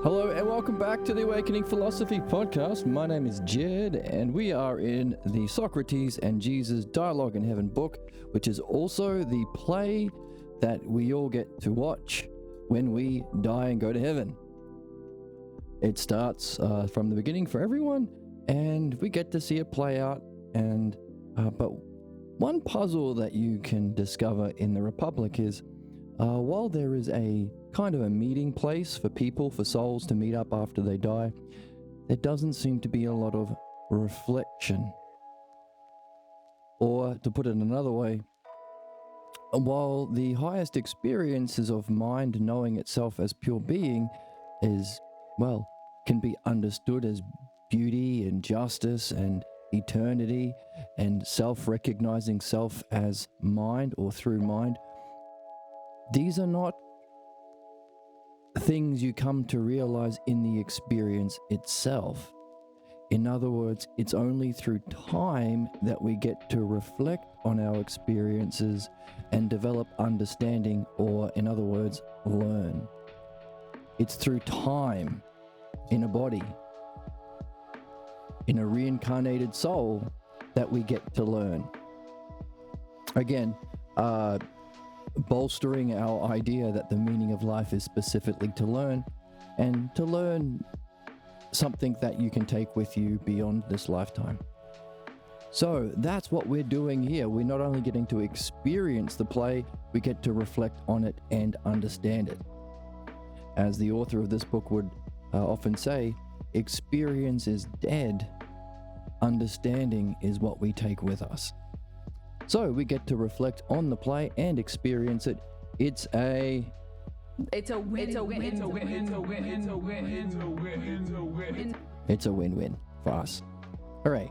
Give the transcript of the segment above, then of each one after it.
Hello and welcome back to the Awakening Philosophy Podcast. My name is Jed and we are in the Socrates and Jesus Dialogue in Heaven book, which is also the play that we all get to watch when we die and go to heaven. It starts from the beginning for everyone and we get to see it play out. And but one puzzle that you can discover in the Republic is while there is a kind of a meeting place for people, for souls to meet up after they die, there doesn't seem to be a lot of reflection. Or to put it another way, while the highest experiences of mind knowing itself as pure being is, well, can be understood as beauty and justice and eternity and self-recognizing self as mind or through mind, these are not things you come to realize in the experience itself. In other words, it's only through time that we get to reflect on our experiences and develop understanding, or in other words, learn. It's through time, in a body, in a reincarnated soul, that we get to learn. Again, bolstering our idea that the meaning of life is specifically to learn, and to learn something that you can take with you beyond this lifetime. So that's what we're doing here. We're not only getting to experience the play, we get to reflect on it and understand it. As the author of this book would often say, experience is dead, understanding is what we take with us. So we get to reflect on the play and experience it. It's a win-win for us. Hooray.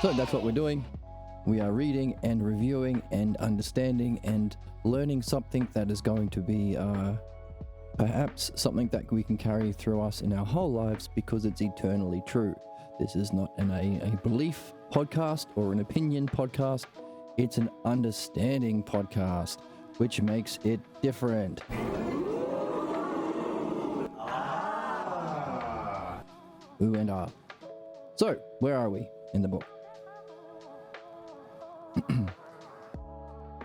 So that's what we're doing. We are reading and reviewing and understanding and learning something that is going to be perhaps something that we can carry through us in our whole lives, because it's eternally true. This is not a belief podcast or an opinion podcast. It's an understanding podcast, which makes it different. Ooh and ah. So, where are we in the book?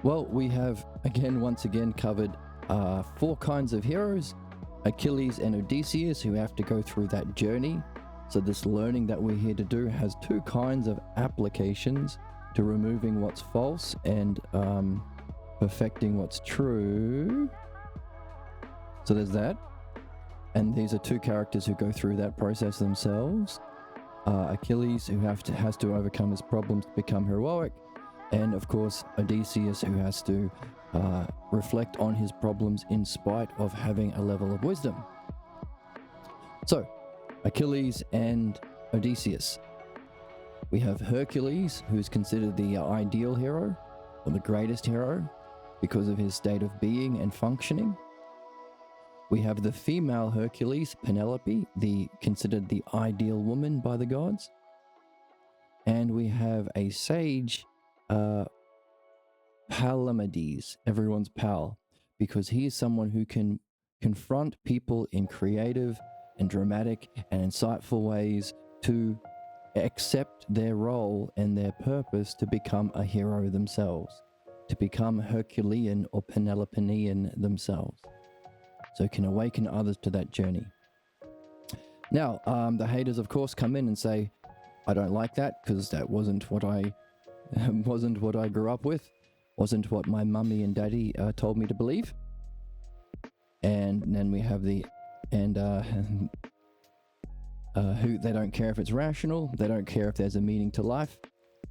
Well, we have once again covered 4 kinds of heroes: Achilles and Odysseus, who have to go through that journey. So this learning that we're here to do has 2 kinds of applications: to removing what's false and perfecting what's true. So there's that. And these are 2 characters who go through that process themselves. Achilles, who has to overcome his problems to become heroic. And of course, Odysseus, who has to reflect on his problems in spite of having a level of wisdom. So, Achilles and Odysseus. We have Hercules, who's considered the ideal hero, or the greatest hero, because of his state of being and functioning. We have the female Hercules, Penelope, considered the ideal woman by the gods. And we have a sage, Palamedes, everyone's pal, because he is someone who can confront people in creative and dramatic and insightful ways to accept their role and their purpose to become a hero themselves, to become Herculean or Penelopean themselves, so can awaken others to that journey. Now, the haters, of course, come in and say, I don't like that, because that wasn't what I grew up with, wasn't what my mummy and daddy told me to believe. And then we have who they don't care if it's rational, they don't care if there's a meaning to life.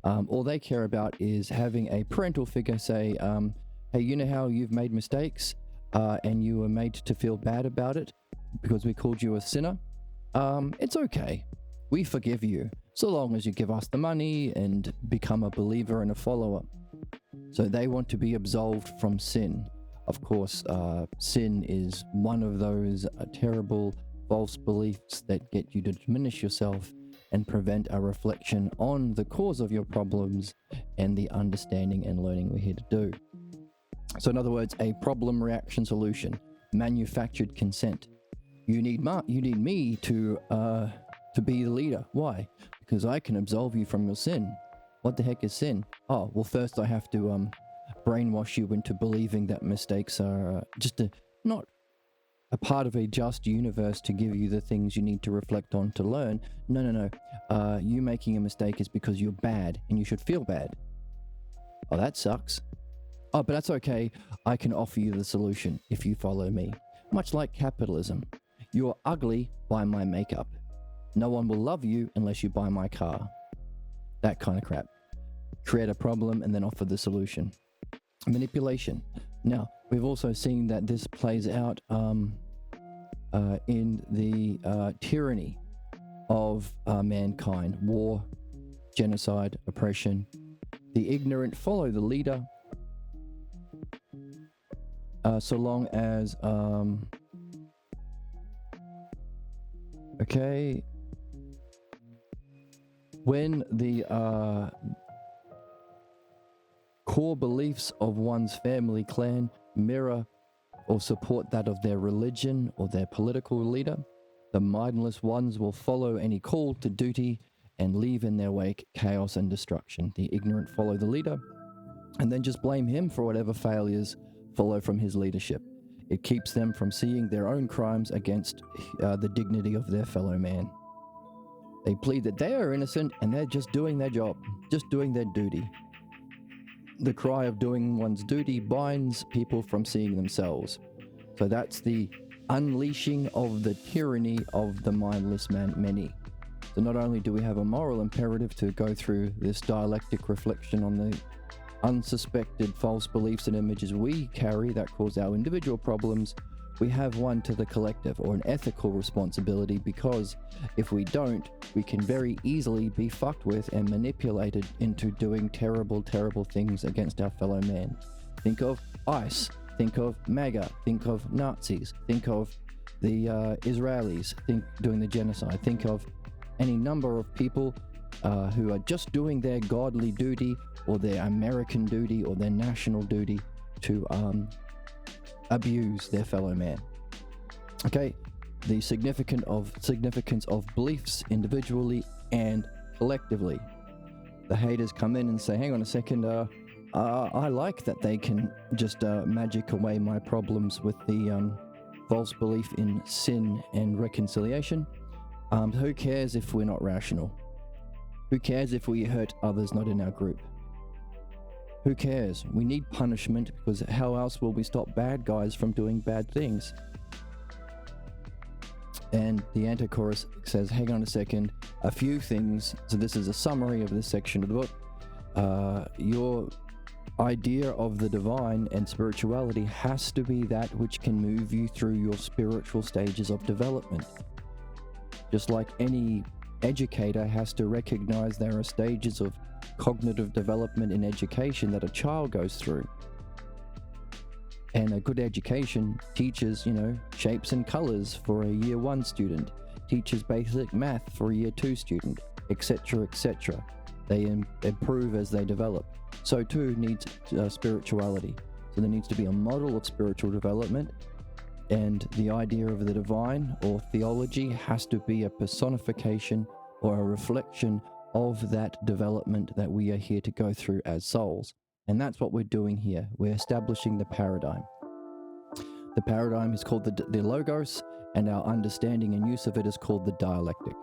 All they care about is having a parental figure say, hey, you know how you've made mistakes and you were made to feel bad about it because we called you a sinner? It's okay. We forgive you, so long as you give us the money and become a believer and a follower. So they want to be absolved from sin. Of course, sin is one of those terrible false beliefs that get you to diminish yourself and prevent a reflection on the cause of your problems and the understanding and learning we're here to do. So in other words, a problem reaction solution, manufactured consent. You need me to be the leader. Why? Because I can absolve you from your sin. What the heck is sin? Oh, well, first I have to brainwash you into believing that mistakes are not a part of a just universe to give you the things you need to reflect on to learn. No. You making a mistake is because you're bad and you should feel bad. Oh, that sucks. Oh, but that's okay. I can offer you the solution if you follow me. Much like capitalism. You're ugly, buy my makeup. No one will love you unless you buy my car. That kind of crap. Create a problem and then offer the solution. Manipulation. Now, we've also seen that this plays out in the tyranny of mankind. War, genocide, oppression. The ignorant follow the leader so long as... when the core beliefs of one's family clan mirror or support that of their religion or their political leader, the mindless ones will follow any call to duty and leave in their wake chaos and destruction. The ignorant follow the leader and then just blame him for whatever failures follow from his leadership. It keeps them from seeing their own crimes against the dignity of their fellow man. They plead that they are innocent and they're just doing their job, just doing their duty. The cry of doing one's duty binds people from seeing themselves. So that's the unleashing of the tyranny of the mindless many. So not only do we have a moral imperative to go through this dialectic reflection on the unsuspected false beliefs and images we carry that cause our individual problems, we have one to the collective, or an ethical responsibility, because if we don't, we can very easily be fucked with and manipulated into doing terrible, terrible things against our fellow man. Think of ICE, think of MAGA, think of Nazis, think of the Israelis doing the genocide, think of any number of people who are just doing their godly duty or their American duty or their national duty to abuse their fellow man. Okay, the significance of beliefs individually and collectively. The haters come in and say, hang on a second, I like that they can just magic away my problems with the false belief in sin and reconciliation. Who cares if we're not rational? Who cares if we hurt others not in our group? Who cares? We need punishment, because how else will we stop bad guys from doing bad things? And the anti-chorus says, hang on a second, a few things. So this is a summary of this section of the book. Your idea of the divine and spirituality has to be that which can move you through your spiritual stages of development. Just like any educator has to recognize there are stages of cognitive development in education that a child goes through. And a good education teaches, shapes and colors for a year 1 student, teaches basic math for a year 2 student, etc., etc. They improve as they develop. So too needs spirituality. So there needs to be a model of spiritual development, and the idea of the divine or theology has to be a personification or a reflection of that development that we are here to go through as souls. And that's what we're doing here. We're establishing the paradigm. The paradigm is called the logos, and our understanding and use of it is called the dialectic.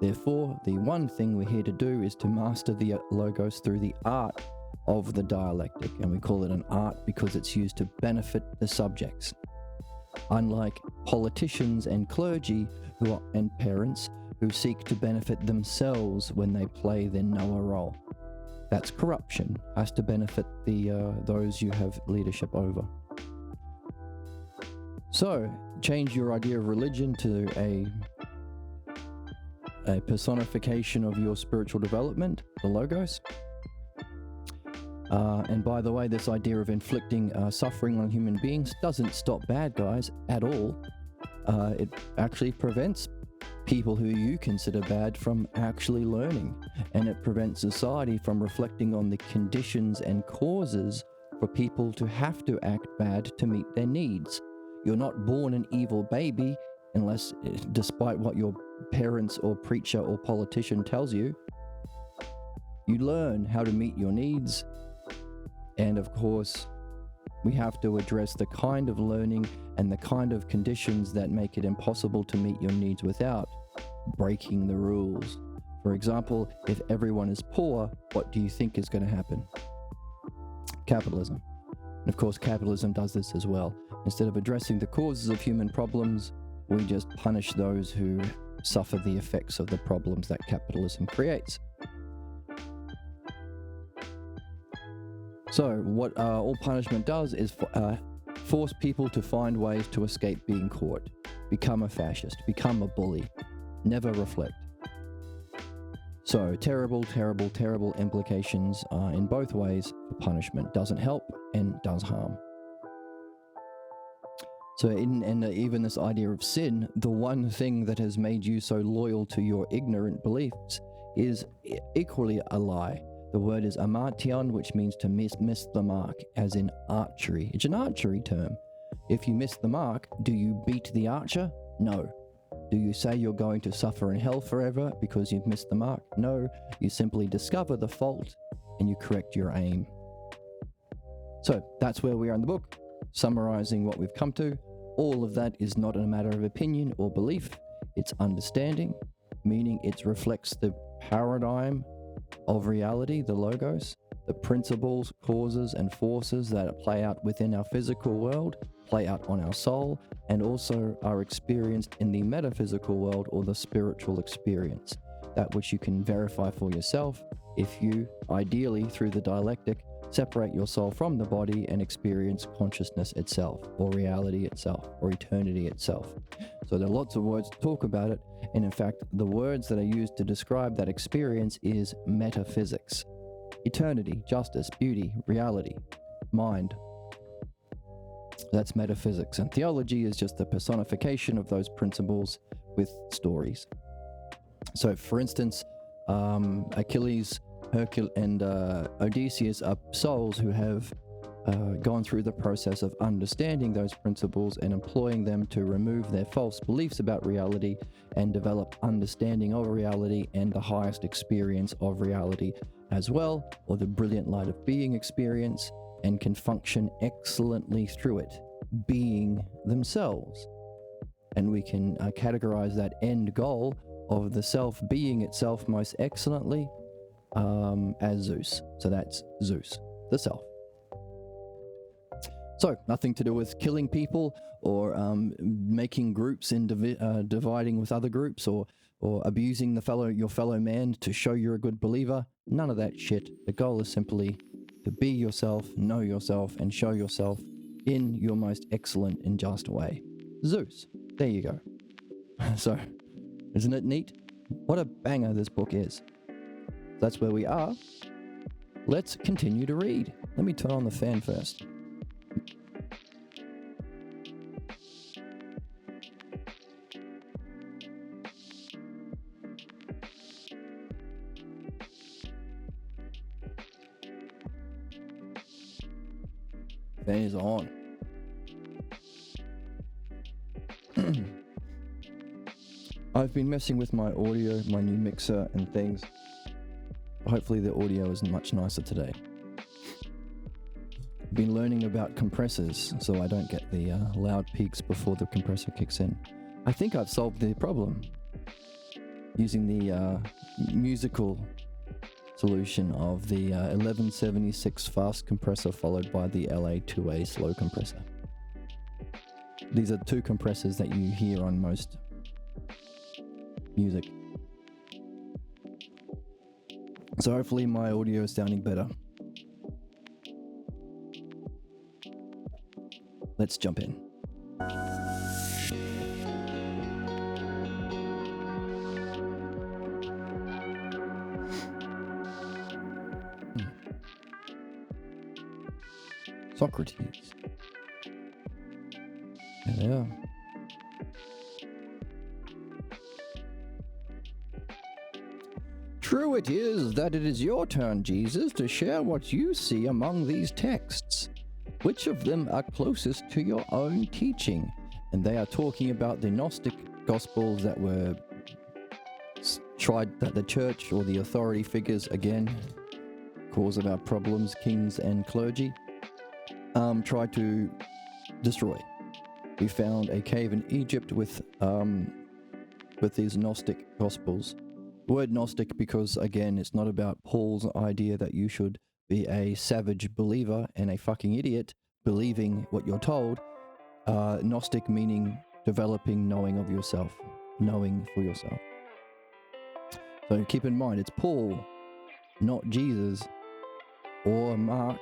Therefore, the one thing we're here to do is to master the logos through the art of the dialectic. And we call it an art because it's used to benefit the subjects. Unlike politicians and clergy and parents who seek to benefit themselves when they play their Noah role. That's corruption, has to benefit those you have leadership over. So, change your idea of religion to a personification of your spiritual development, the logos. And by the way, this idea of inflicting suffering on human beings doesn't stop bad guys at all. It actually prevents people who you consider bad from actually learning, and it prevents society from reflecting on the conditions and causes for people to have to act bad to meet their needs. You're not born an evil baby unless, despite what your parents or preacher or politician tells you, you learn how to meet your needs. And of course, we have to address the kind of learning and the kind of conditions that make it impossible to meet your needs without breaking the rules. For example, if everyone is poor, what do you think is going to happen? Capitalism. And of course, capitalism does this as well. Instead of addressing the causes of human problems, we just punish those who suffer the effects of the problems that capitalism creates. So what all punishment does is force people to find ways to escape being caught, become a fascist, become a bully, never reflect. So terrible, terrible, terrible implications in both ways for punishment. Doesn't help and does harm. So even this idea of sin, the one thing that has made you so loyal to your ignorant beliefs is equally a lie. The word is amartion, which means to miss the mark, as in archery. It's an archery term. If you miss the mark, do you beat the archer? No. Do you say you're going to suffer in hell forever because you've missed the mark? No. You simply discover the fault and you correct your aim. So that's where we are in the book, summarizing what we've come to. All of that is not a matter of opinion or belief. It's understanding, meaning it reflects the paradigm of reality, the logos, the principles, causes, and forces that play out within our physical world, play out on our soul, and also are experienced in the metaphysical world or the spiritual experience, that which you can verify for yourself if you, ideally through the dialectic, separate your soul from the body and experience consciousness itself, or reality itself, or eternity itself. So there are lots of words to talk about it, and in fact, the words that are used to describe that experience is metaphysics. Eternity, justice, beauty, reality, mind. That's metaphysics, and theology is just the personification of those principles with stories. So for instance, Achilles, Hercules, and Odysseus are souls who have gone through the process of understanding those principles and employing them to remove their false beliefs about reality and develop understanding of reality and the highest experience of reality as well, or the brilliant light of being experience, and can function excellently through it, being themselves. And we can categorize that end goal of the self being itself most excellently as Zeus. So that's Zeus, the self. So nothing to do with killing people or making groups and dividing with other groups or abusing your fellow man to show you're a good believer. None of that shit. The goal is simply to be yourself, know yourself, and show yourself in your most excellent and just way. Zeus. There you go. So, isn't it neat? What a banger this book is. That's where we are. Let's continue to read. Let me turn on the fan first. Fan is on. I've been messing with my audio, my new mixer and things. Hopefully the audio is much nicer today. I've been learning about compressors so I don't get the loud peaks before the compressor kicks in. I think I've solved the problem using the musical solution of the 1176 fast compressor followed by the LA2A slow compressor. These are two compressors that you hear on most music. So hopefully my audio is sounding better. Let's jump in. Socrates. There they are. True it is that it is your turn, Jesus, to share what you see among these texts. Which of them are closest to your own teaching? And they are talking about the Gnostic Gospels that were tried, that the church or the authority figures, again, cause of our problems, kings and clergy, tried to destroy. We found a cave in Egypt with these Gnostic Gospels. The word Gnostic because, again, it's not about Paul's idea that you should be a savage believer and a fucking idiot believing what you're told. Gnostic meaning developing knowing of yourself, knowing for yourself. So keep in mind, it's Paul, not Jesus or Mark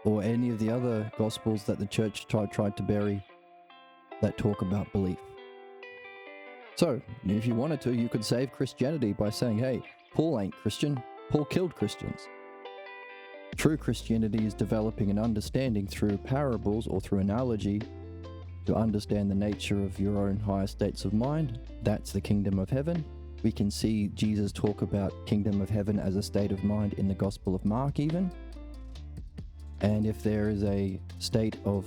or any of the other Gospels that the church tried to bury that talk about belief. So, if you wanted to, you could save Christianity by saying, hey, Paul ain't Christian, Paul killed Christians. True Christianity is developing an understanding through parables or through analogy to understand the nature of your own higher states of mind. That's the kingdom of heaven. We can see Jesus talk about kingdom of heaven as a state of mind in the Gospel of Mark even. And if there is a state of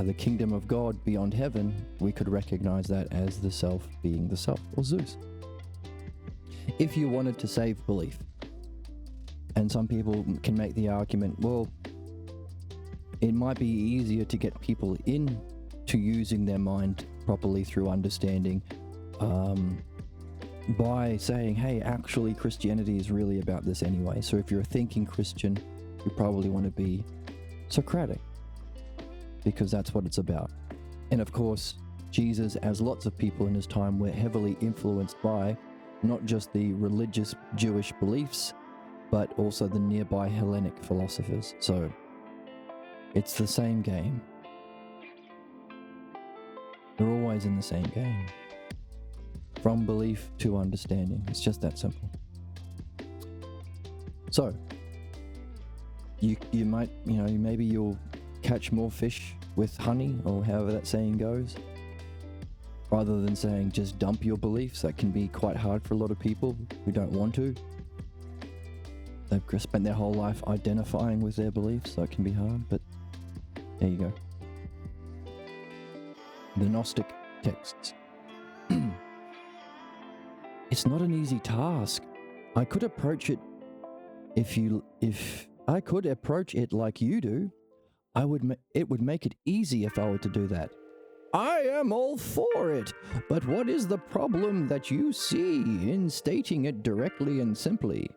the kingdom of God beyond heaven, we could recognize that as the self being the self, or Zeus. If you wanted to save belief, and some people can make the argument, well, it might be easier to get people in to using their mind properly through understanding by saying, hey, actually Christianity is really about this anyway. So if you're a thinking Christian, you probably want to be Socratic, because that's what it's about. And of course, Jesus, as lots of people in his time, were heavily influenced by not just the religious Jewish beliefs, but also the nearby Hellenic philosophers. So it's the same game. They're always in the same game. From belief to understanding. It's just that simple. So, you might, maybe you'll catch more fish with honey, or however that saying goes, rather than saying just dump your beliefs. That can be quite hard for a lot of people who don't want to. They've spent their whole life identifying with their beliefs, so it can be hard, but there you go. The Gnostic texts. It's not an easy task. I could approach it if I could approach it like you do. It would make it easy if I were to do that. I am all for it, but what is the problem that you see in stating it directly and simply?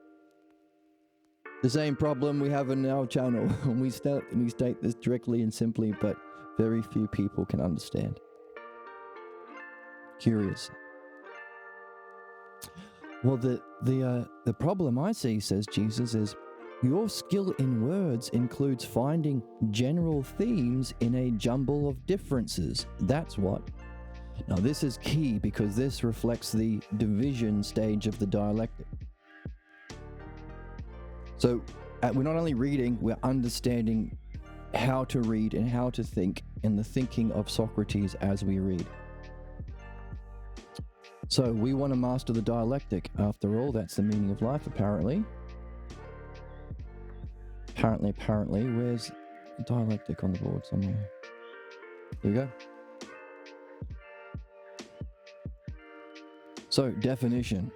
The same problem we have in our channel. We state this directly and simply, but very few people can understand. Curious. Well, the problem I see, says Jesus, is your skill in words includes finding general themes in a jumble of differences. That's what. Now, this is key because this reflects the division stage of the dialectic. So, we're not only reading, we're understanding how to read and how to think in the thinking of Socrates as we read. So, we want to master the dialectic. After all, that's the meaning of life, apparently. Apparently, where's the dialectic on the board somewhere? There we go. So, definition.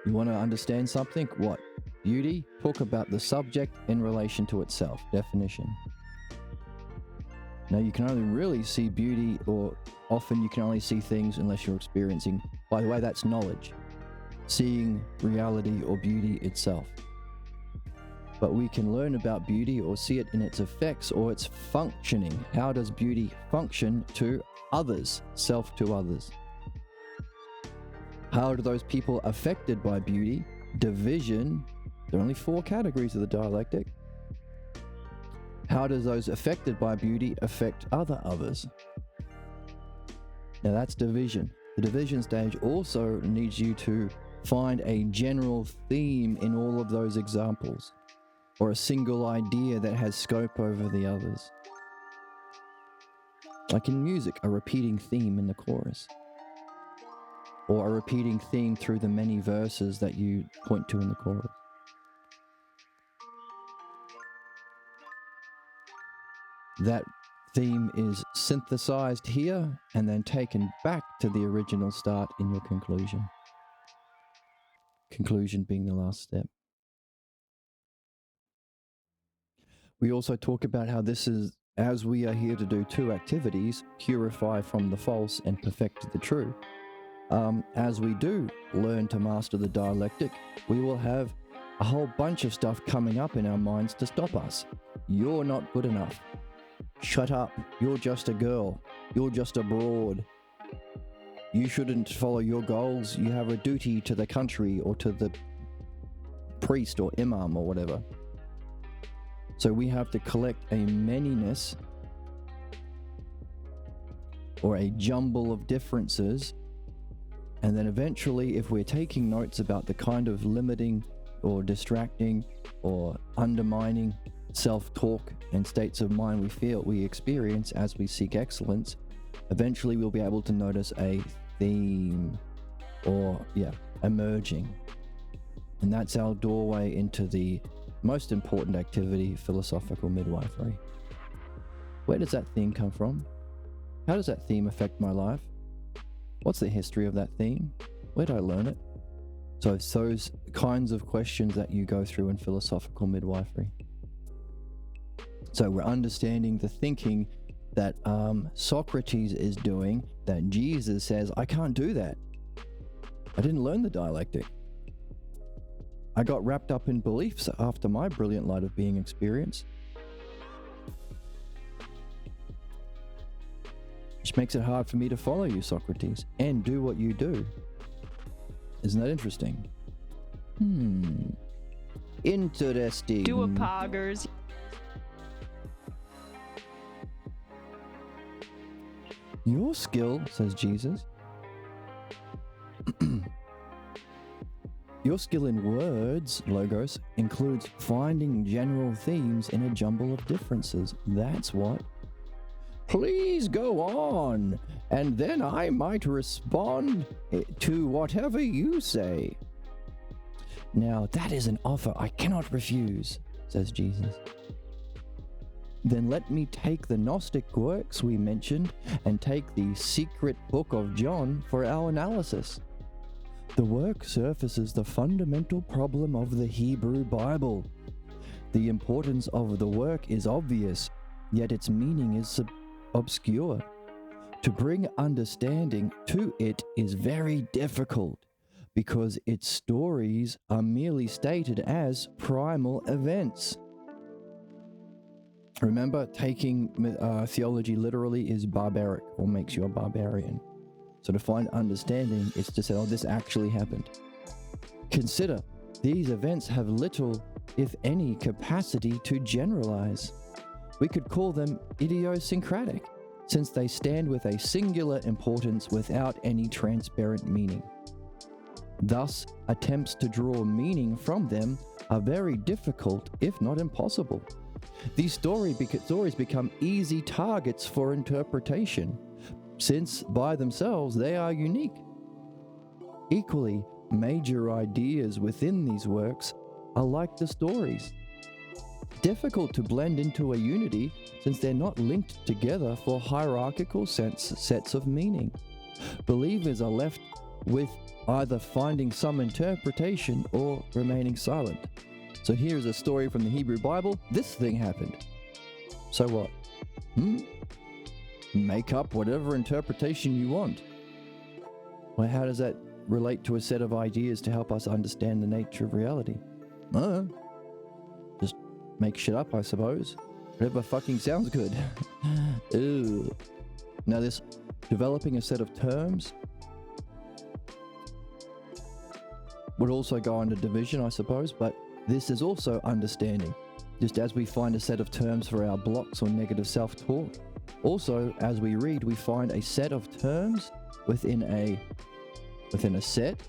You want to understand something? What? Beauty? Talk about the subject in relation to itself. Definition. Now, you can only really see beauty, or often you can only see things unless you're experiencing. By the way, that's knowledge. Seeing reality or beauty itself. But we can learn about beauty or see it in its effects or its functioning. How does beauty function to others, self to others? How do those people affected by beauty, division, there are only 4 categories of the dialectic. How does those affected by beauty affect others? Now that's division. The division stage also needs you to find a general theme in all of those examples, or a single idea that has scope over the others. Like in music, a repeating theme in the chorus. or a repeating theme through the many verses that you point to in the chorus. That theme is synthesized here and then taken back to the original start in your conclusion. Conclusion being the last step. We also talk about how this is, as we are here to do two activities, purify from the false and perfect the true. As we do learn to master the dialectic, we will have a whole bunch of stuff coming up in our minds to stop us. You're not good enough. Shut up. You're just a girl. You're just a broad. You shouldn't follow your goals. You have a duty to the country or to the priest or imam or whatever. So we have to collect a manyness or a jumble of differences. And then eventually, if we're taking notes about the kind of limiting or distracting or undermining self-talk and states of mind we experience as we seek excellence, eventually we'll be able to notice a theme or emerging. And that's our doorway into the most important activity, philosophical midwifery. Where does that theme come from? How does that theme affect my life? What's the history of that theme? Where did I learn it? So it's those kinds of questions that you go through in philosophical midwifery. So we're understanding the thinking that Socrates is doing, that Jesus says, I can't do that. I didn't learn the dialectic. I got wrapped up in beliefs after my brilliant light of being experience. Which makes it hard for me to follow you, Socrates, and do what you do. Isn't that interesting? Interesting. Do a poggers. Your skill, says Jesus, your skill in words, logos, includes finding general themes in a jumble of differences. That's what. Please go on, and then I might respond to whatever you say. Now, that is an offer I cannot refuse, says Jesus. Then let me take the Gnostic works we mentioned and take the secret book of John for our analysis. The work surfaces the fundamental problem of the Hebrew Bible. The importance of the work is obvious, yet its meaning is obscure. To bring understanding to it is very difficult, because its stories are merely stated as primal events. Remember, taking theology literally is barbaric, or makes you a barbarian. So to find understanding is to say, oh, this actually happened. Consider, these events have little, if any, capacity to generalize. We could call them idiosyncratic, since they stand with a singular importance without any transparent meaning. Thus, attempts to draw meaning from them are very difficult, if not impossible. These stories become easy targets for interpretation, since by themselves they are unique. Equally, major ideas within these works are like the stories. Difficult to blend into a unity, since they're not linked together for hierarchical sets of meaning. Believers are left with either finding some interpretation or remaining silent. So here's a story from the Hebrew Bible. This thing happened. So what? Make up whatever interpretation you want. Well, how does that relate to a set of ideas to help us understand the nature of reality? Just make shit up, I suppose. Whatever fucking sounds good. Ew. Now this developing a set of terms would also go under division, I suppose, but this is also understanding. Just as we find a set of terms for our blocks or negative self-talk, also as we read, we find a set of terms within a set.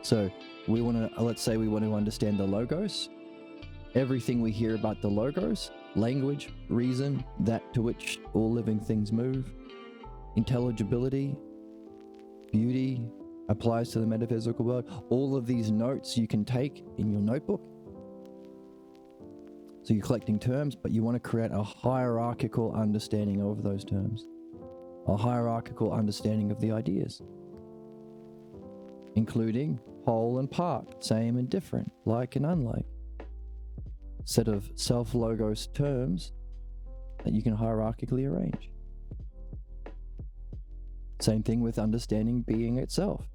So we want to, let's say we want to understand the logos. Everything we hear about the logos, language, reason, that to which all living things move, intelligibility, beauty, applies to the metaphysical world. All of these notes you can take in your notebook. So you're collecting terms, but you want to create a hierarchical understanding of those terms, a hierarchical understanding of the ideas, including whole and part, same and different, like and unlike. Set of self-logos terms that you can hierarchically arrange. Same thing with understanding being itself.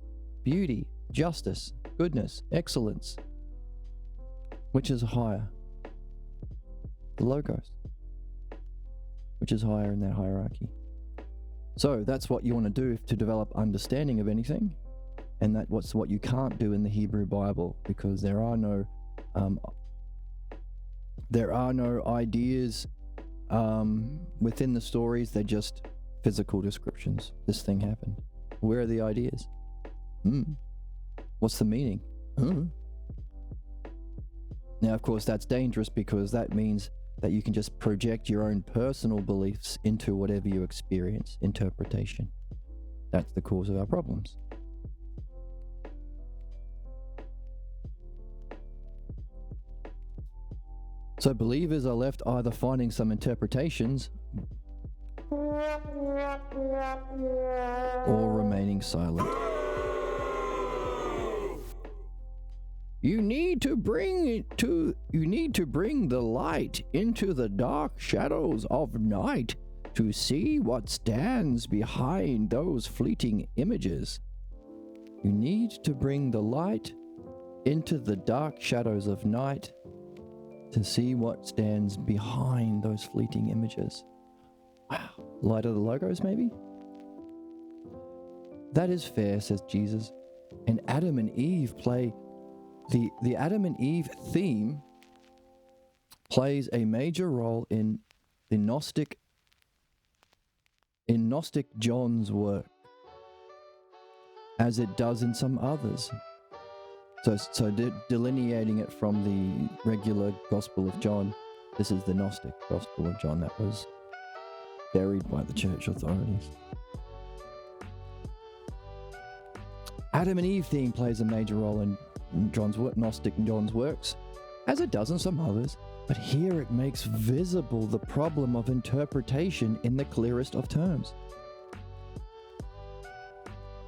Beauty, justice, goodness, excellence. Which is higher? The logos. Which is higher in that hierarchy. So that's what you want to do to develop understanding of anything. And that's what you can't do in the Hebrew Bible, because there are no ideas within the stories. They're just physical descriptions. This thing happened. Where are the ideas? What's the meaning? Now, of course, that's dangerous, because that means that you can just project your own personal beliefs into whatever you experience, interpretation. That's the cause of our problems. So believers are left either finding some interpretations or remaining silent. You need to bring the light into the dark shadows of night to see what stands behind those fleeting images. You need to bring the light into the dark shadows of night to see what stands behind those fleeting images. Wow. Light of the logos, maybe? That is fair, says Jesus. And Adam and Eve play... The Adam and Eve theme plays a major role in Gnostic John's work, as it does in some others. So delineating it from the regular Gospel of John, this is the Gnostic Gospel of John that was buried by the church authorities. Adam and Eve theme plays a major role in John's work, Gnostic John's works, as it does in some others, but here it makes visible the problem of interpretation in the clearest of terms.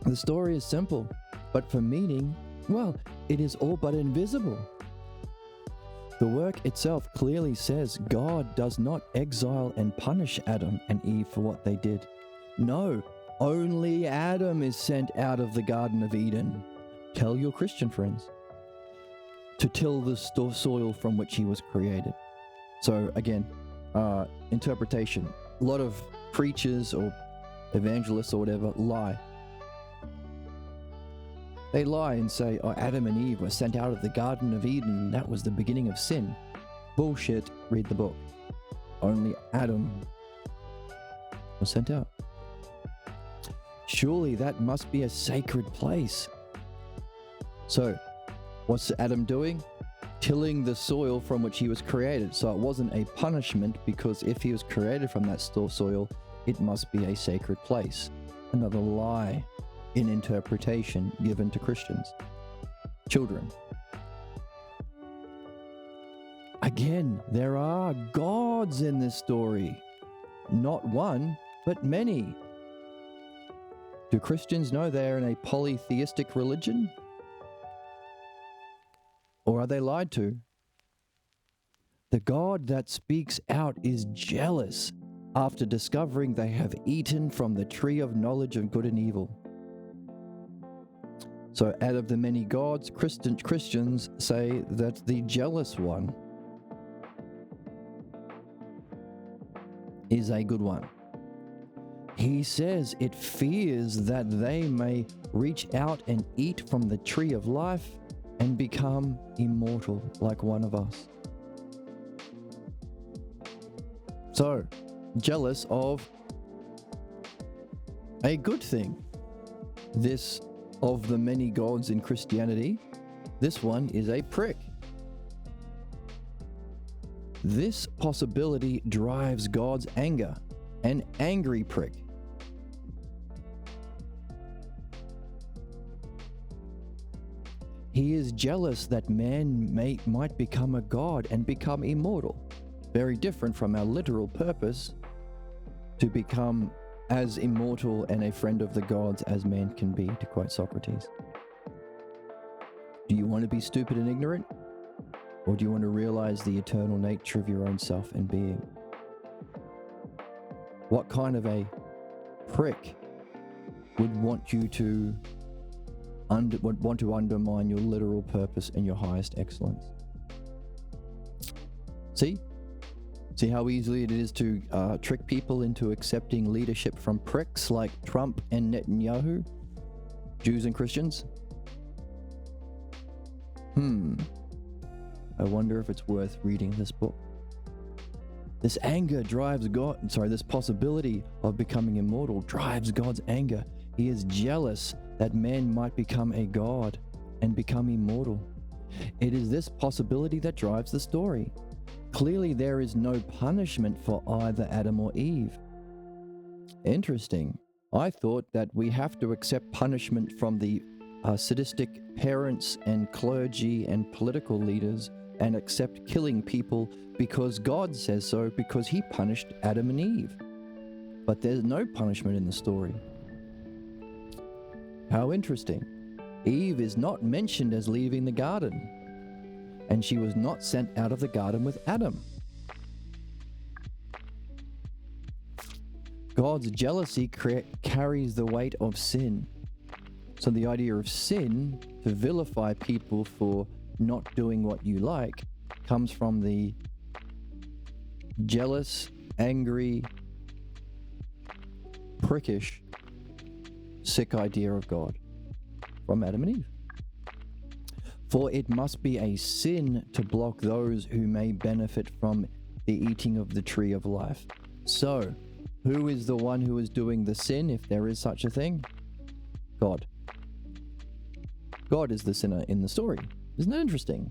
The story is simple, but for meaning, well, it is all but invisible. The work itself clearly says God does not exile and punish Adam and Eve for what they did. No, only Adam is sent out of the Garden of Eden. Tell your Christian friends. To till the soil from which he was created. So again, interpretation. A lot of preachers or evangelists or whatever lie. They lie and say, Adam and Eve were sent out of the Garden of Eden. That was the beginning of sin. Bullshit. Read the book. Only Adam was sent out. Surely that must be a sacred place. So, what's Adam doing? Tilling the soil from which he was created. So it wasn't a punishment, because if he was created from that soil, it must be a sacred place. Another lie in interpretation given to Christians. Children. Again, there are gods in this story. Not one, but many. Do Christians know they are in a polytheistic religion? Or are they lied to? The God that speaks out is jealous after discovering they have eaten from the tree of knowledge of good and evil. So out of the many gods, Christians say that the jealous one is a good one. He says it fears that they may reach out and eat from the tree of life and become immortal like one of us. So, jealous of a good thing. This, of the many gods in Christianity, this one is a prick. This possibility drives God's anger, an angry prick. He is jealous that man might become a god and become immortal. Very different from our literal purpose to become as immortal and a friend of the gods as man can be, to quote Socrates. Do you want to be stupid and ignorant? Or do you want to realize the eternal nature of your own self and being? What kind of a prick would want you to would want to undermine your literal purpose and your highest excellence? See how easily it is to trick people into accepting leadership from pricks like Trump and Netanyahu, Jews and Christians? I wonder if it's worth reading this book. This anger drives God, this possibility of becoming immortal drives God's anger. He is jealous that man might become a god and become immortal. It is this possibility that drives the story. Clearly, there is no punishment for either Adam or Eve. Interesting. I thought that we have to accept punishment from the sadistic parents and clergy and political leaders and accept killing people because God says so, because he punished Adam and Eve. But there's no punishment in the story. How interesting. Eve is not mentioned as leaving the garden, and she was not sent out of the garden with Adam. God's jealousy carries the weight of sin. So the idea of sin, to vilify people for not doing what you like, comes from the jealous, angry, prickish, sick idea of God from Adam and Eve. For it must be a sin to block those who may benefit from the eating of the tree of life. So, who is the one who is doing the sin, if there is such a thing? God. God is the sinner in the story. Isn't that interesting?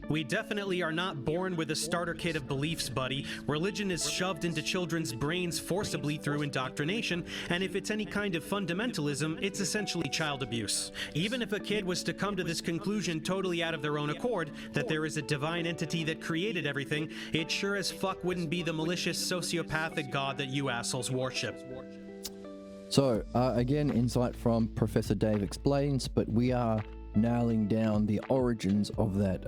We definitely are not born with a starter kit of beliefs, buddy. Religion is shoved into children's brains forcibly through indoctrination, and if it's any kind of fundamentalism, it's essentially child abuse. Even if a kid was to come to this conclusion totally out of their own accord, that there is a divine entity that created everything, it sure as fuck wouldn't be the malicious sociopathic god that you assholes worship. So, again, insight from Professor Dave Explains, but we are nailing down the origins of that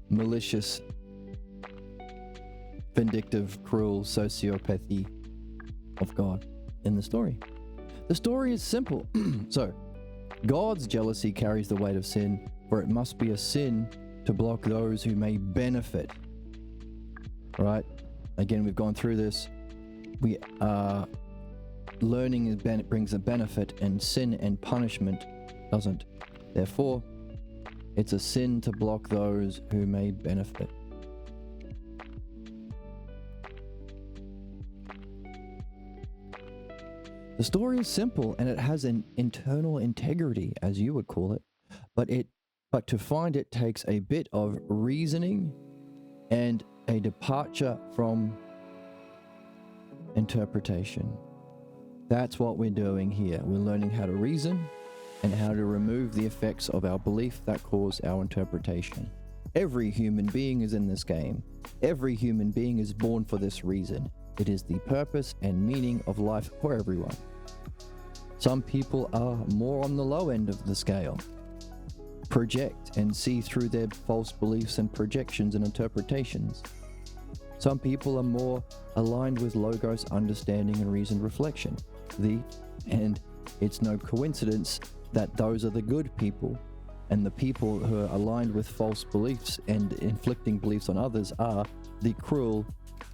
malicious, vindictive, cruel sociopathy of God in the story. The story is simple. So, God's jealousy carries the weight of sin, for it must be a sin to block those who may benefit. Right? Again, we've gone through this. Learning brings a benefit, and sin and punishment doesn't. Therefore, it's a sin to block those who may benefit. The story is simple, and it has an internal integrity, as you would call it, but to find it takes a bit of reasoning and a departure from interpretation. That's what we're doing here. We're learning how to reason and how to remove the effects of our belief that cause our interpretation. Every human being is in this game. Every human being is born for this reason. It is the purpose and meaning of life for everyone. Some people are more on the low end of the scale, project and see through their false beliefs and projections and interpretations. Some people are more aligned with logos, understanding and reasoned reflection. And it's no coincidence that those are the good people, and the people who are aligned with false beliefs and inflicting beliefs on others are the cruel,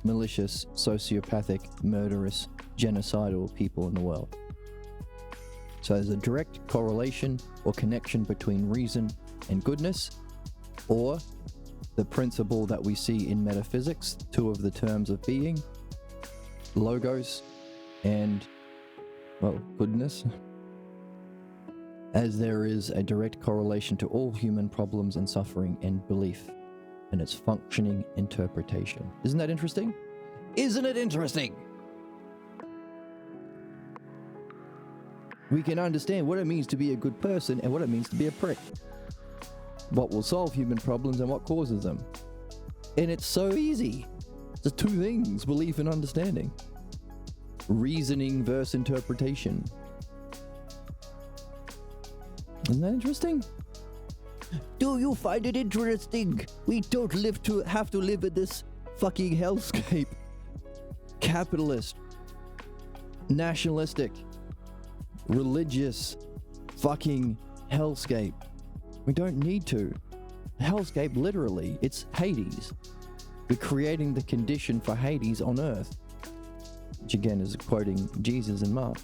malicious, sociopathic, murderous, genocidal people in the world. So there's a direct correlation or connection between reason and goodness, or the principle that we see in metaphysics, two of the terms of being, logos and, goodness, as there is a direct correlation to all human problems and suffering and belief and its functioning interpretation. Isn't that interesting? Isn't it interesting? We can understand what it means to be a good person and what it means to be a prick. What will solve human problems and what causes them. And it's so easy. There's two things: belief and understanding. Reasoning versus interpretation. Isn't that interesting? Do you find it interesting? We don't have to live in this fucking hellscape. Capitalist, nationalistic, religious fucking hellscape. We don't need to. Hellscape, literally, it's Hades. We're creating the condition for Hades on earth. Which again is quoting Jesus in Mark.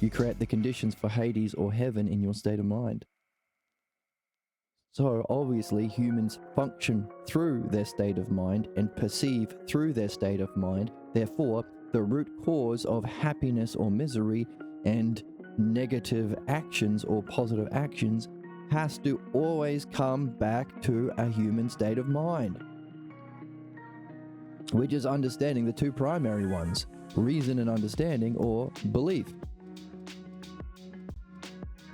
You create the conditions for Hades or heaven in your state of mind. So obviously humans function through their state of mind and perceive through their state of mind. Therefore, the root cause of happiness or misery and negative actions or positive actions has to always come back to a human state of mind. Which is understanding the two primary ones, reason and understanding, or belief.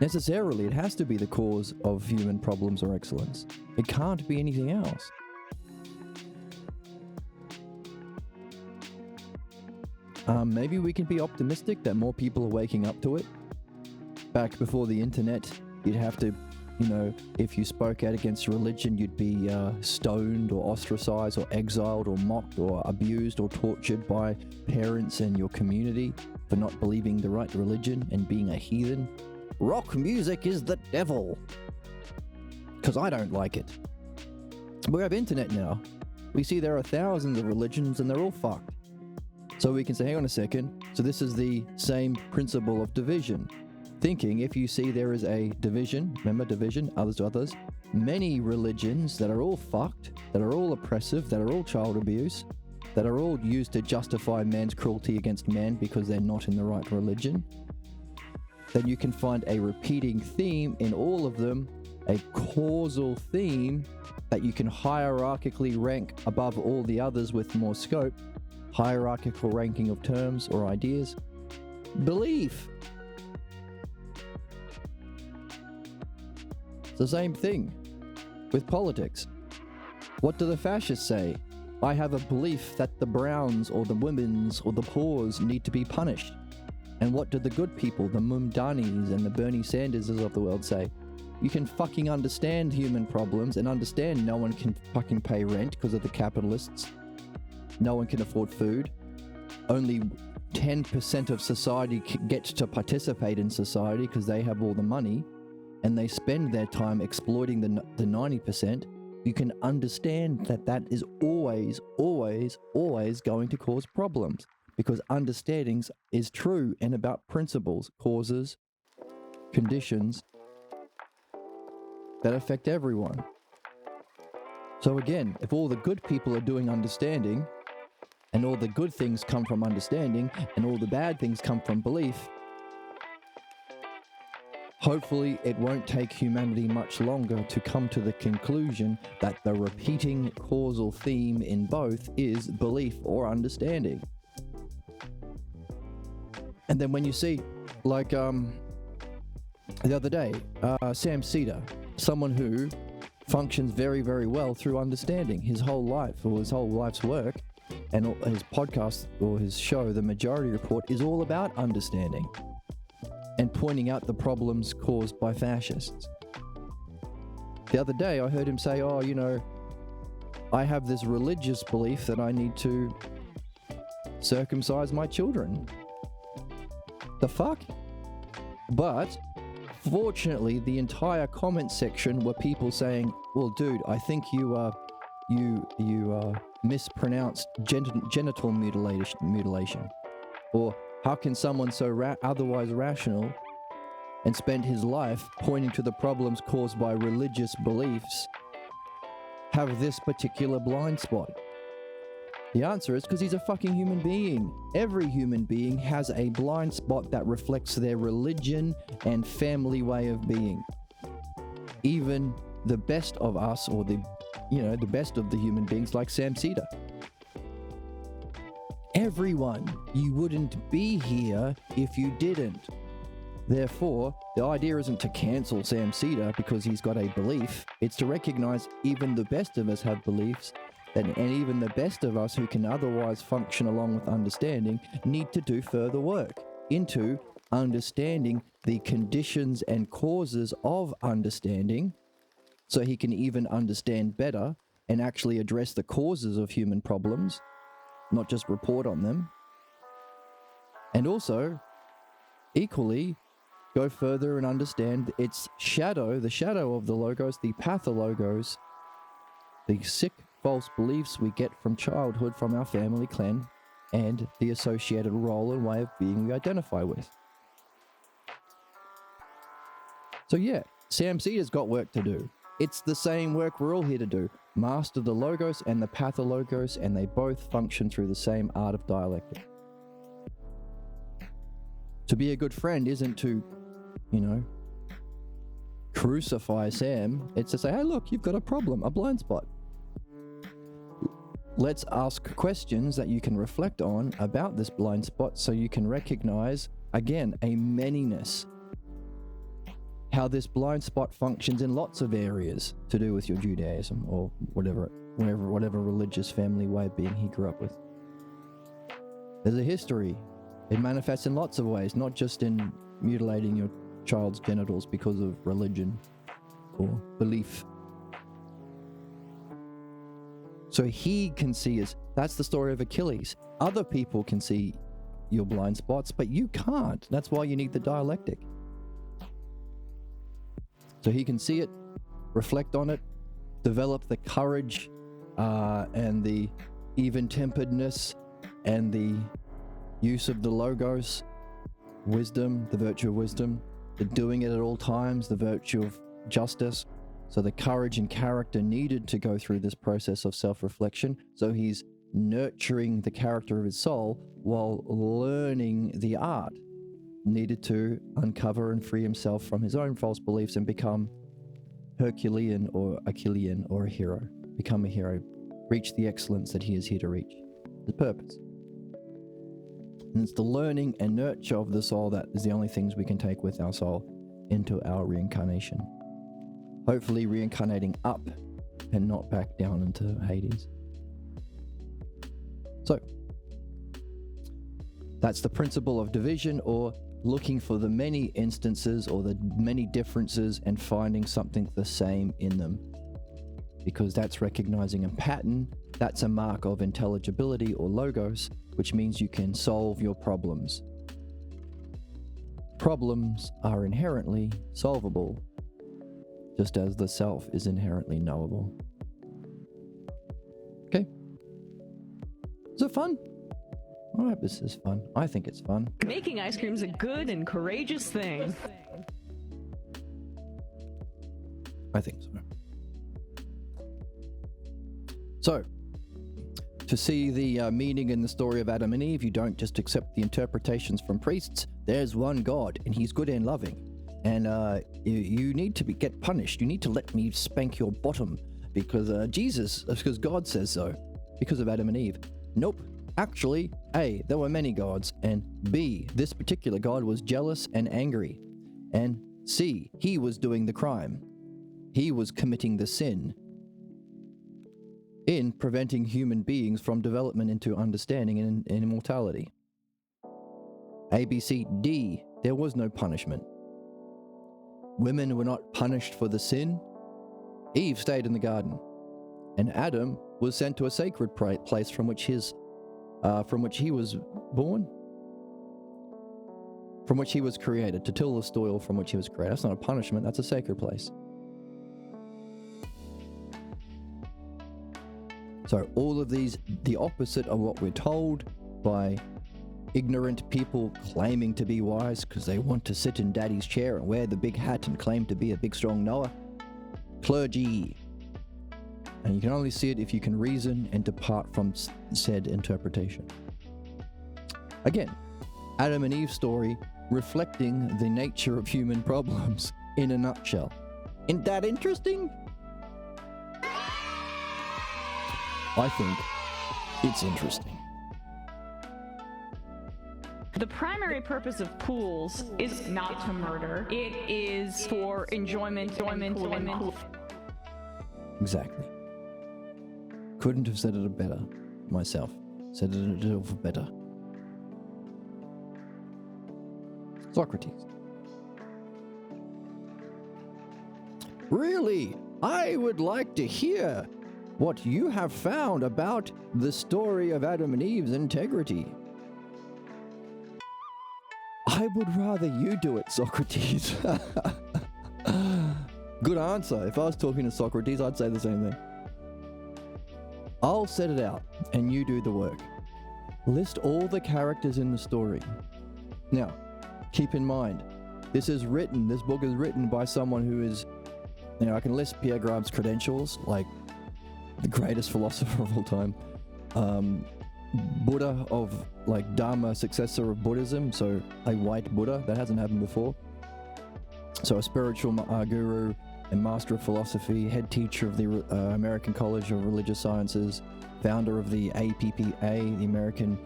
Necessarily, it has to be the cause of human problems or excellence. It can't be anything else. Maybe we can be optimistic that more people are waking up to it. Back before the internet, you'd have to, if you spoke out against religion, you'd be stoned or ostracized or exiled or mocked or abused or tortured by parents and your community for not believing the right religion and being a heathen. Rock music is the devil. Because I don't like it. We have internet now. We see there are thousands of religions and they're all fucked. So we can say, hang on a second. So this is the same principle of division. Thinking if you see there is a division, remember division, others to others, many religions that are all fucked, that are all oppressive, that are all child abuse, that are all used to justify man's cruelty against man because they're not in the right religion, then you can find a repeating theme in all of them, a causal theme that you can hierarchically rank above all the others with more scope, hierarchical ranking of terms or ideas. Belief. It's the same thing with politics. What do the fascists say? I have a belief that the Browns or the women's or the poors need to be punished. And what do the good people, the Mumdanis and the Bernie Sanderses of the world say? You can fucking understand human problems and understand no one can fucking pay rent because of the capitalists. No one can afford food. Only 10% of society gets to participate in society because they have all the money and they spend their time exploiting the 90%. You can understand that is always, always, always going to cause problems because understanding is true and about principles, causes, conditions that affect everyone. So again, if all the good people are doing understanding, and all the good things come from understanding, and all the bad things come from belief, hopefully it won't take humanity much longer to come to the conclusion that the repeating causal theme in both is belief or understanding. And then when you see, like the other day, Sam Cedar, someone who functions very, very well through understanding his whole life or his whole life's work, and his podcast or his show, The Majority Report, is all about understanding and pointing out the problems caused by fascists. The other day I heard him say, I have this religious belief that I need to circumcise my children. The fuck? But fortunately, the entire comment section were people saying, well, dude, I think you mispronounced genital mutilation. Or how can someone so otherwise rational and spend his life pointing to the problems caused by religious beliefs have this particular blind spot? The answer is because he's a fucking human being. Every human being has a blind spot that reflects their religion and family way of being. Even the best of us, or the best of the human beings like Sam Cedar. everyone. You wouldn't be here if you didn't. Therefore, the idea isn't to cancel Sam Cedar because he's got a belief. It's to recognize even the best of us have beliefs, and even the best of us who can otherwise function along with understanding need to do further work into understanding the conditions and causes of understanding, so he can even understand better and actually address the causes of human problems, not just report on them. And also, equally, go further and understand its shadow, the shadow of the logos, the pathologos, the sick false beliefs we get from childhood from our family clan, and the associated role and way of being we identify with. So yeah, Sam Cedar's got work to do. It's the same work we're all here to do. Master the logos and the pathologos, and they both function through the same art of dialectic. To be a good friend isn't to, crucify Sam. It's to say, hey, look, you've got a problem, a blind spot. Let's ask questions that you can reflect on about this blind spot so you can recognize, again, a manyness. How this blind spot functions in lots of areas to do with your Judaism or whatever religious family way of being he grew up with. There's a history. It manifests in lots of ways, not just in mutilating your child's genitals because of religion or belief. So he can see us. That's the story of Achilles. Other people can see your blind spots, but you can't. That's why you need the dialectic. So he can see it, reflect on it, develop the courage and the even-temperedness and the use of the logos, wisdom, the virtue of wisdom, the doing it at all times, the virtue of justice. So the courage and character needed to go through this process of self-reflection. So he's nurturing the character of his soul while learning the art needed to uncover and free himself from his own false beliefs and become Herculean or Achillean or a hero. Become a hero. Reach the excellence that he is here to reach. The purpose. And it's the learning and nurture of the soul that is the only things we can take with our soul into our reincarnation. Hopefully reincarnating up and not back down into Hades. So, that's the principle of division, or looking for the many instances or the many differences and finding something the same in them. Because that's recognizing a pattern, that's a mark of intelligibility or logos, which means you can solve your problems. Problems are inherently solvable, just as the self is inherently knowable. Okay. Is it fun? I hope this is fun. I think it's fun. Making ice cream is a good and courageous thing. I think so. So, to see the meaning in the story of Adam and Eve, you don't just accept the interpretations from priests. There's one God, and he's good and loving. And you need to get punished. You need to let me spank your bottom because because God says so. Because of Adam and Eve. Nope. Actually, A, there were many gods, and B, this particular god was jealous and angry. And C, he was doing the crime. He was committing the sin in preventing human beings from development into understanding and immortality. A, B, C, D, there was no punishment. Women were not punished for the sin. Eve stayed in the garden. And Adam was sent to a sacred place from which he was born, from which he was created, to till the soil from which he was created. That's not a punishment, that's a sacred place. So all of these, the opposite of what we're told by ignorant people claiming to be wise because they want to sit in daddy's chair and wear the big hat and claim to be a big strong knower. Clergy. And you can only see it if you can reason and depart from said interpretation. Again, Adam and Eve's story reflecting the nature of human problems in a nutshell. Isn't that interesting? I think it's interesting. The primary purpose of pools is not to murder. It is for enjoyment. Exactly. Couldn't have said it better myself. Said it a little better. Socrates. Really, I would like to hear what you have found about the story of Adam and Eve's integrity. I would rather you do it, Socrates. Good answer. If I was talking to Socrates, I'd say the same thing. I'll set it out, and you do the work. List all the characters in the story. Now, keep in mind, this book is written by someone who is, I can list Pierre Grab's credentials, like the greatest philosopher of all time. Buddha of, Dharma, successor of Buddhism, so a white Buddha, that hasn't happened before. So a spiritual guru and master of philosophy, head teacher of the American College of Religious Sciences, founder of the APPA, the American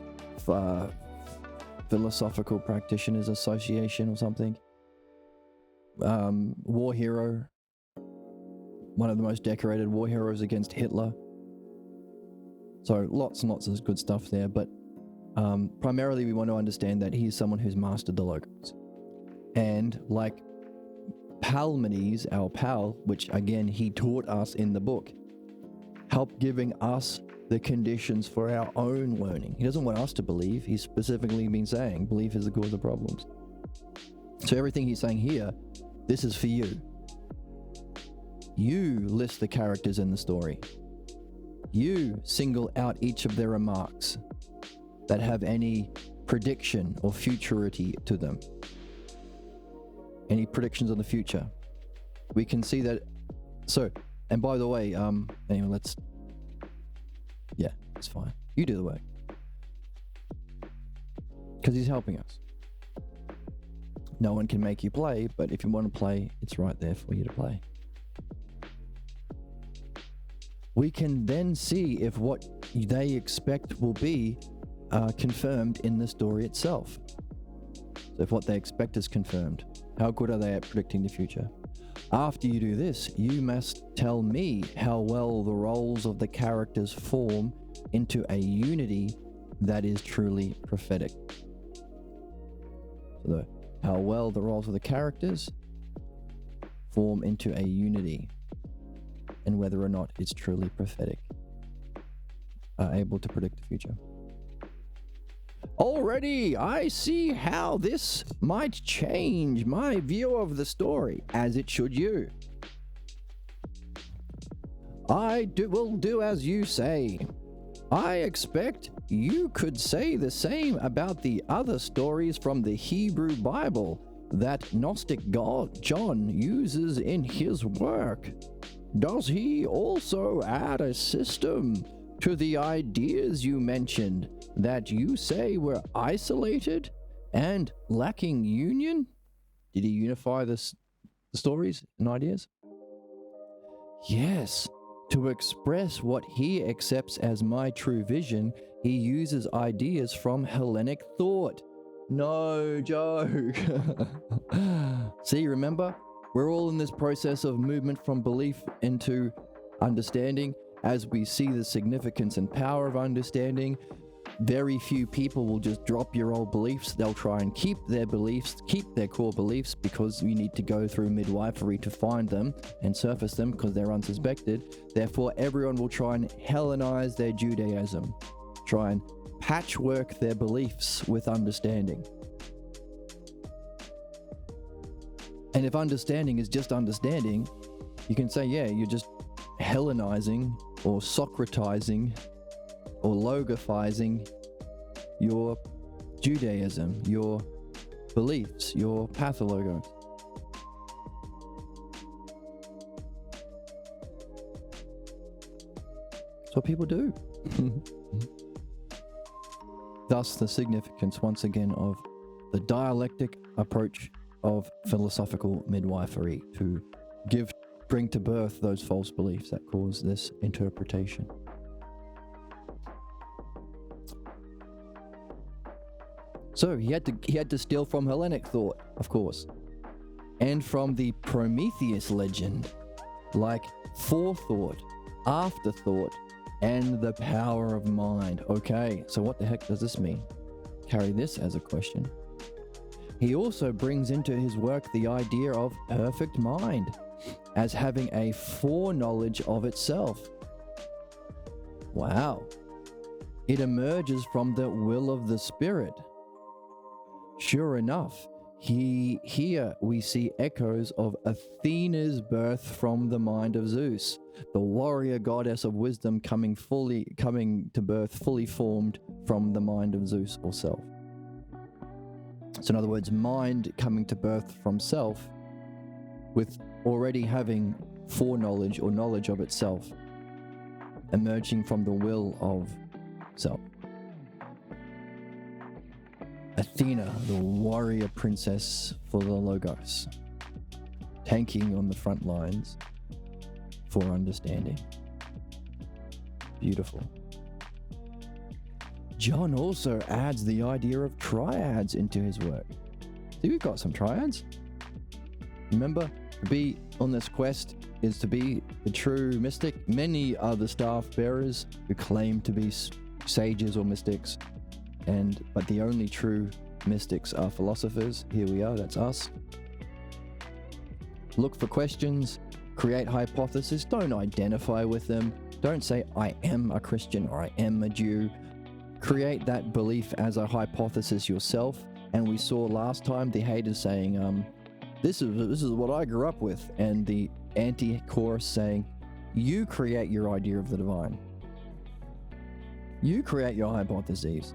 Philosophical Practitioners Association or something. War hero, one of the most decorated war heroes against Hitler. So lots and lots of good stuff there, but primarily we want to understand that he's someone who's mastered the logos. And like Palmenes, our pal, which again he taught us in the book, help giving us the conditions for our own learning. He doesn't want us to believe. He's specifically been saying belief is the cause of problems. So everything he's saying here, this is for you. You list the characters in the story. You single out each of their remarks that have any prediction or futurity to them. Any predictions on the future. We can see that. So, and by the way, anyway, it's fine. You do the work. Because he's helping us. No one can make you play, but if you want to play, it's right there for you to play. We can then see if what they expect will be confirmed in the story itself. So if what they expect is confirmed, how good are they at predicting the future? After you do this, you must tell me how well the roles of the characters form into a unity that is truly prophetic. So how well the roles of the characters form into a unity, and whether or not it's truly prophetic, able to predict the future. Already, I see how this might change my view of the story, as it should you. Will do as you say. I expect you could say the same about the other stories from the Hebrew Bible that Gnostic God John uses in his work. Does he also add a system to the ideas you mentioned that you say were isolated and lacking union? Did he unify the stories and ideas? Yes. To express what he accepts as my true vision, he uses ideas from Hellenic thought. No joke. See, remember? We're all in this process of movement from belief into understanding. As we see the significance and power of understanding, very few people will just drop your old beliefs. They'll try and keep their beliefs, keep their core beliefs, because you need to go through midwifery to find them and surface them because they're unsuspected. Therefore, everyone will try and Hellenize their Judaism, try and patchwork their beliefs with understanding. And if understanding is just understanding, you can say, yeah, you're just Hellenizing or Socratizing or logophizing your Judaism, your beliefs, your pathologos. That's what people do. Thus, the significance, once again, of the dialectic approach of philosophical midwifery to bring to birth those false beliefs that cause this interpretation. So he had to steal from Hellenic thought, of course, and from the Prometheus legend, like forethought, afterthought, and the power of mind. Okay, so what the heck does this mean? Carry this as a question. He also brings into his work the idea of perfect mind as having a foreknowledge of itself. Wow. It emerges from the will of the spirit. Sure enough, here we see echoes of Athena's birth from the mind of Zeus, the warrior goddess of wisdom coming to birth fully formed from the mind of Zeus or self. So in other words, mind coming to birth from self with already having foreknowledge or knowledge of itself, emerging from the will of self. Athena, the warrior princess for the Logos, tanking on the front lines for understanding. Beautiful. John also adds the idea of triads into his work. See, we've got some triads. Remember, to be on this quest is to be the true mystic. Many are the staff bearers who claim to be sages or mystics, but the only true mystics are philosophers. Here we are, that's us. Look for questions, create hypotheses, don't identify with them. Don't say, I am a Christian or I am a Jew. Create that belief as a hypothesis yourself. And we saw last time the haters saying, this is what I grew up with, and the anti-chorus saying, you create your idea of the divine. You create your hypotheses.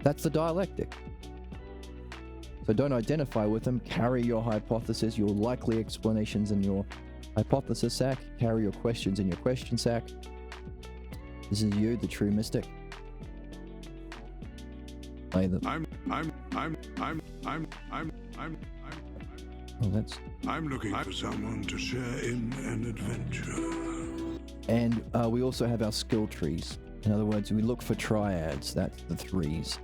That's the dialectic. So don't identify with them, carry your hypothesis, your likely explanations in your hypothesis sack, carry your questions in your question sack. This is you, the true mystic. I'm looking for someone to share in an adventure. And we also have our skill trees. In other words, we look for triads. That's the threes.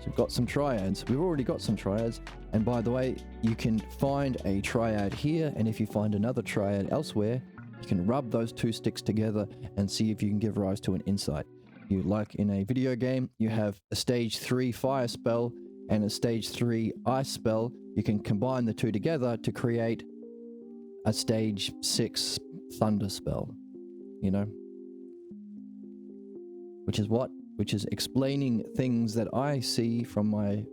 So we've got some triads. We've already got some triads. And by the way, you can find a triad here, and if you find another triad elsewhere, you can rub those two sticks together and see if you can give rise to an insight. You, like in a video game, you have a stage 3 fire spell and a stage 3 ice spell. You can combine the two together to create a stage 6 thunder spell, you know? Which is what? Which is explaining things that I see from my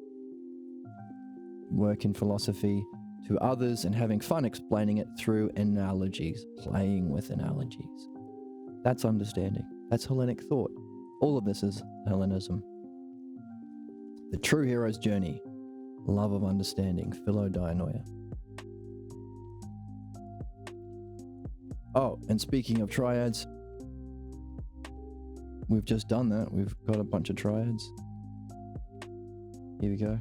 work in philosophy to others and having fun explaining it through analogies, playing with analogies. That's understanding. That's Hellenic thought. All of this is Hellenism. The true hero's journey, love of understanding, philodianoia. Oh, and speaking of triads, we've just done that. We've got a bunch of triads. Here we go.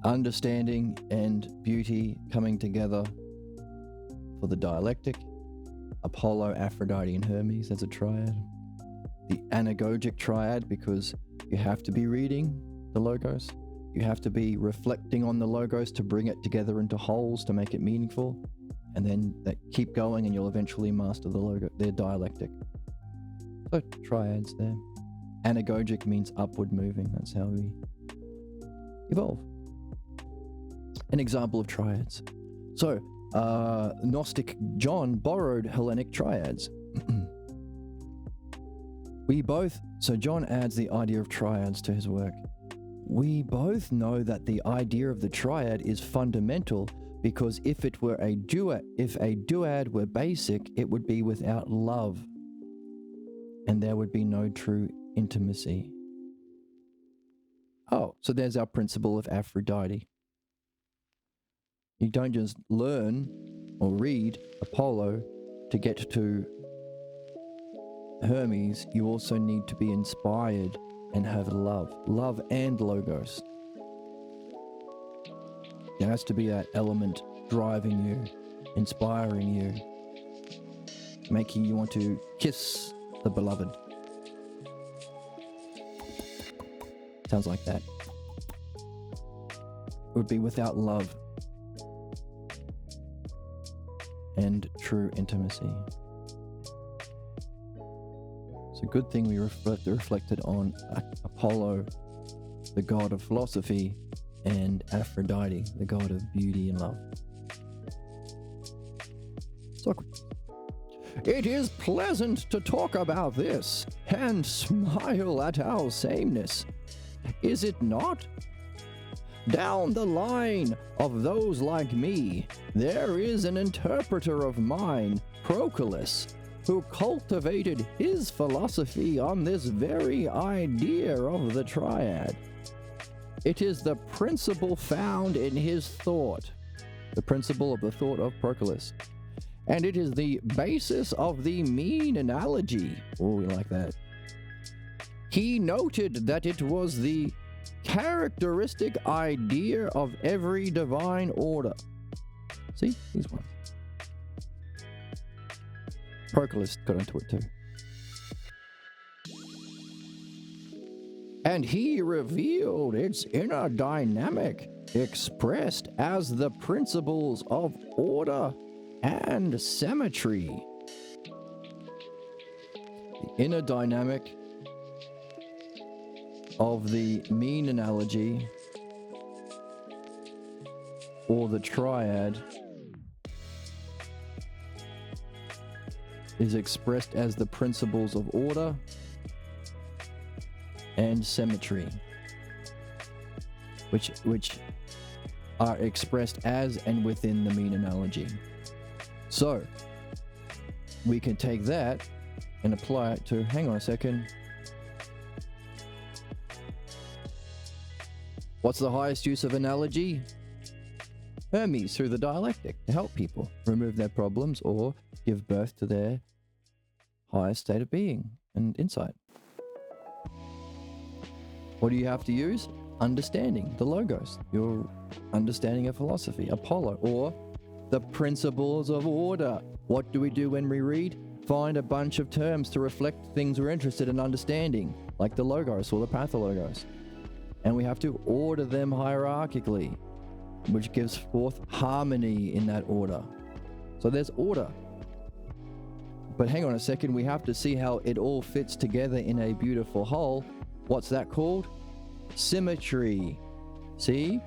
Understanding and beauty coming together for the dialectic. Apollo, Aphrodite, and Hermes as a triad. The anagogic triad, because you have to be reading the Logos. You have to be reflecting on the Logos to bring it together into wholes to make it meaningful. And then keep going and you'll eventually master their dialectic. So triads there. Anagogic means upward moving. That's how we evolve. An example of triads. So, Gnostic John borrowed Hellenic triads. So John adds the idea of triads to his work. We both know that the idea of the triad is fundamental, because if a duad were basic, it would be without love, and there would be no true intimacy. Oh, so there's our principle of Aphrodite. You don't just learn or read Apollo to get to Hermes. You also need to be inspired and have love and logos. There has to be that element driving you, inspiring you. making you want to kiss the beloved. Sounds like that. It would be without love and true intimacy. It's a good thing we reflected on Apollo, the god of philosophy, and Aphrodite, the god of beauty and love. Socrates. It is pleasant to talk about this and smile at our sameness, is it not? Down the line of those like me, there is an interpreter of mine, Proculus, who cultivated his philosophy on this very idea of the triad. It is the principle found in his thought, the principle of the thought of Proculus, and it is the basis of the mean analogy. Oh, we like that. He noted that it was the characteristic idea of every divine order. See, these ones. Proculus got into it too. And he revealed its inner dynamic, expressed as the principles of order and symmetry. The inner dynamic of the mean analogy, or the triad, is expressed as the principles of order and symmetry, which are expressed as and within the mean analogy. So we can take that and apply it to, hang on a second, what's the highest use of analogy? Hermes through the dialectic to help people remove their problems or give birth to their highest state of being and insight. What do you have to use? Understanding, the logos, your understanding of philosophy, Apollo, or the principles of order. What do we do when we read? Find a bunch of terms to reflect things we're interested in understanding, like the logos or the pathologos. And we have to order them hierarchically, which gives forth harmony in that order. So there's order. But hang on a second, we have to see how it all fits together in a beautiful whole. What's that called? Symmetry. See?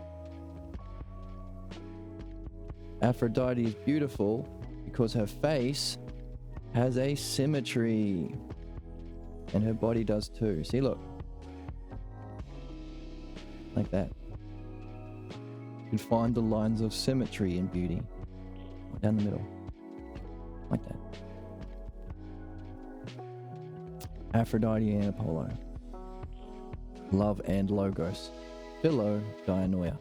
Aphrodite is beautiful because her face has a symmetry. And her body does too. See, look. Like that. You can find the lines of symmetry in beauty. Down the middle. Like that. Aphrodite and Apollo. Love and logos. Philo, dianoia.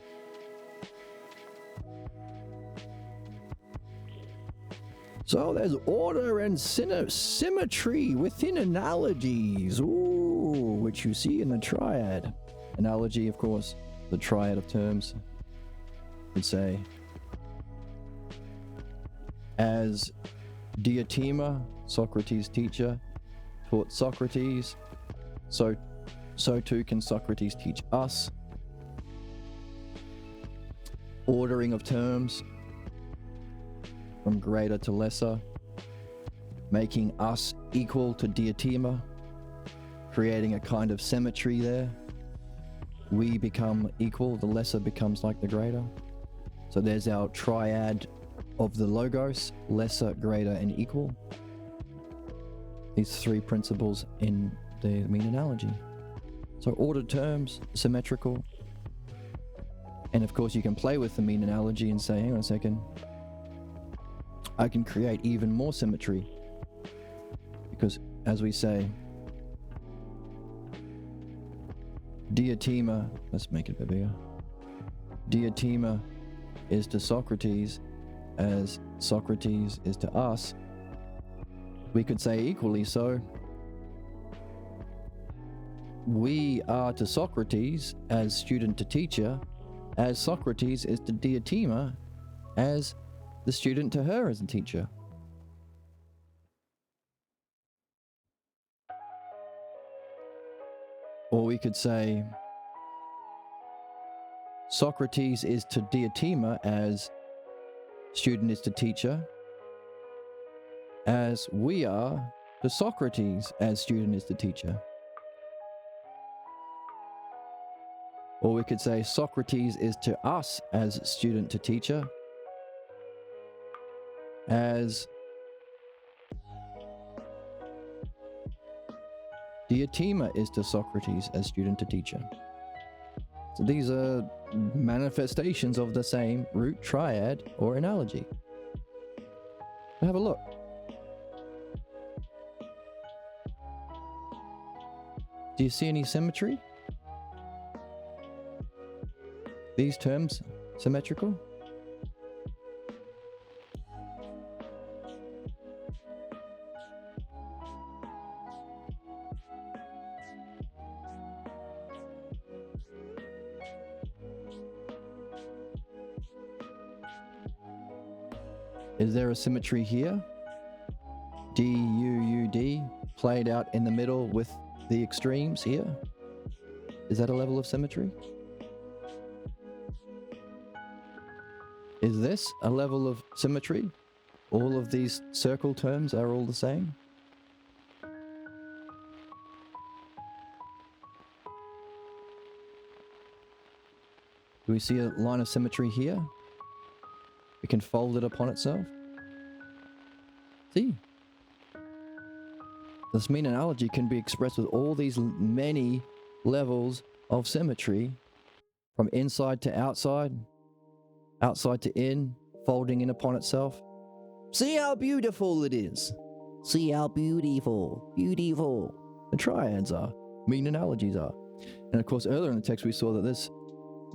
So there's order and symmetry within analogies. Ooh, which you see in the triad. Analogy, of course, the triad of terms. Would say, as Diotima, Socrates' teacher, taught Socrates, so too can Socrates teach us. Ordering of terms from greater to lesser, making us equal to Diotima, creating a kind of symmetry there. We become equal, the lesser becomes like the greater. So there's our triad of the logos, lesser, greater, and equal. These three principles in the mean analogy. So ordered terms, symmetrical. And of course you can play with the mean analogy and say, hang on a second, I can create even more symmetry. Because as we say, Diotima, let's make it a bit bigger. Diotima is to Socrates as Socrates is to us. We could say equally so. We are to Socrates as student to teacher, as Socrates is to Diotima as the student to her as a teacher. Or we could say Socrates is to Diotima as student is to teacher, as we are to Socrates as student is to teacher. Or we could say Socrates is to us as student to teacher, as Diotima is to Socrates as student to teacher. So these are manifestations of the same root triad or analogy. Have a look. Do you see any symmetry? These terms symmetrical? Is there a symmetry here? D, U, U, D, played out in the middle with the extremes here? Is that a level of symmetry? Is this a level of symmetry? All of these circle terms are all the same? Do we see a line of symmetry here? We can fold it upon itself. See? This mean analogy can be expressed with all these many levels of symmetry, from inside to outside, outside to in, folding in upon itself. See how beautiful it is. See how beautiful, beautiful the triads are, mean analogies are. And of course, earlier in the text, we saw that this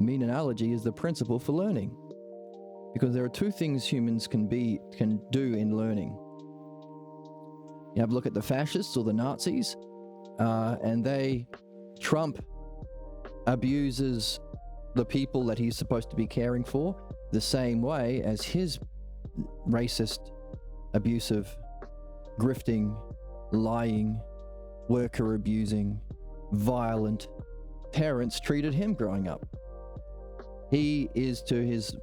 mean analogy is the principle for learning. Because there are two things humans can do in learning. You have a look at the fascists or the Nazis, and Trump abuses the people that he's supposed to be caring for the same way as his racist, abusive, grifting, lying, worker abusing, violent parents treated him growing up. He is to his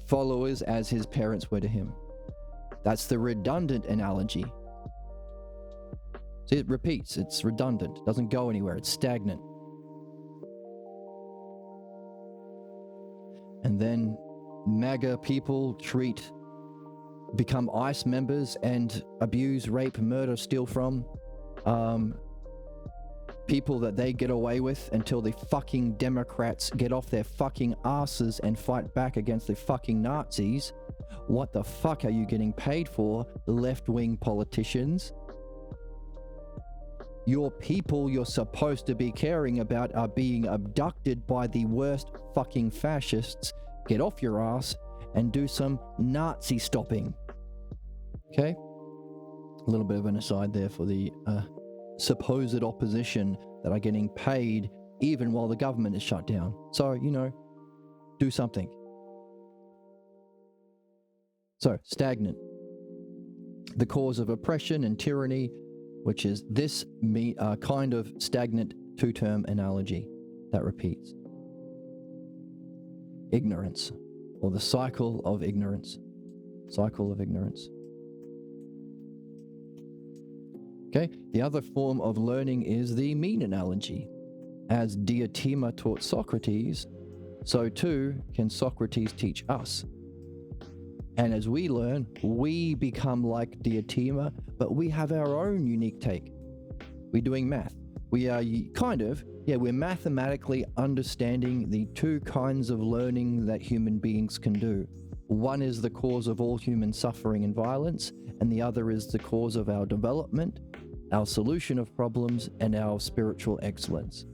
followers as his parents were to him. That's the redundant analogy. See, it repeats, it's redundant, it doesn't go anywhere, it's stagnant. And then MAGA people become ICE members and abuse, rape, murder, steal from people that they get away with until the fucking Democrats get off their fucking asses and fight back against the fucking Nazis. What the fuck are you getting paid for, left-wing politicians? Your people you're supposed to be caring about are being abducted by the worst fucking fascists. Get off your ass and do some Nazi stopping. Okay? A little bit of an aside there for the supposed opposition that are getting paid even while the government is shut down. So, do something. So, stagnant. The cause of oppression and tyranny, which is this kind of stagnant two-term analogy that repeats. Ignorance, or the cycle of ignorance. Cycle of ignorance. Okay, the other form of learning is the mean analogy. As Diotima taught Socrates, so too can Socrates teach us. And as we learn, we become like Diotima, but we have our own unique take. We're doing math. We are we're mathematically understanding the two kinds of learning that human beings can do. One is the cause of all human suffering and violence, and the other is the cause of our development, our solution of problems, and our spiritual excellence.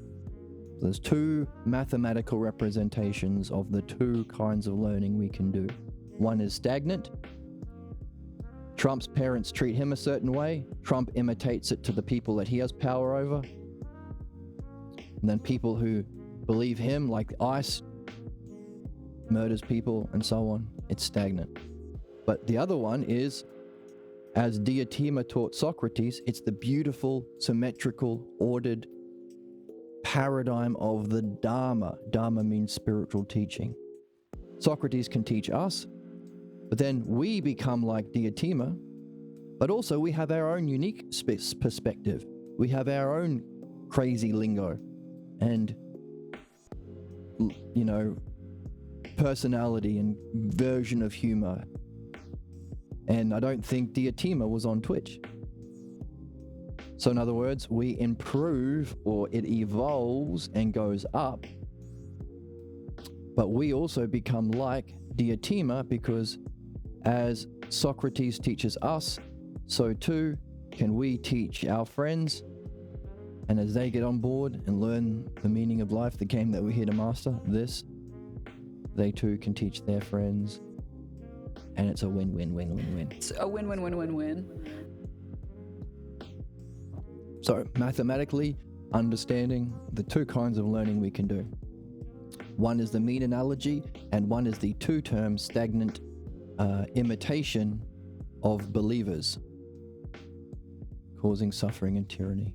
So there's two mathematical representations of the two kinds of learning we can do. One is stagnant. Trump's parents treat him a certain way. Trump imitates it to the people that he has power over. And then people who believe him, like ICE, murders people and so on. It's stagnant. But the other one is, as Diotima taught Socrates, it's the beautiful, symmetrical, ordered paradigm of the Dharma. Dharma means spiritual teaching. Socrates can teach us, but then we become like Diotima, but also we have our own unique perspective. We have our own crazy lingo and, you know, personality and version of humor. And I don't think Diotima was on Twitch. So in other words, we improve, or it evolves and goes up. But we also become like Diotima, because as Socrates teaches us, so too can we teach our friends. And as they get on board and learn the meaning of life, the game that we're here to master, they too can teach their friends. And it's a win-win-win-win-win. It's a win-win-win-win-win. So mathematically, understanding the two kinds of learning we can do. One is the mean analogy, and one is the two-term stagnant imitation of believers, causing suffering and tyranny.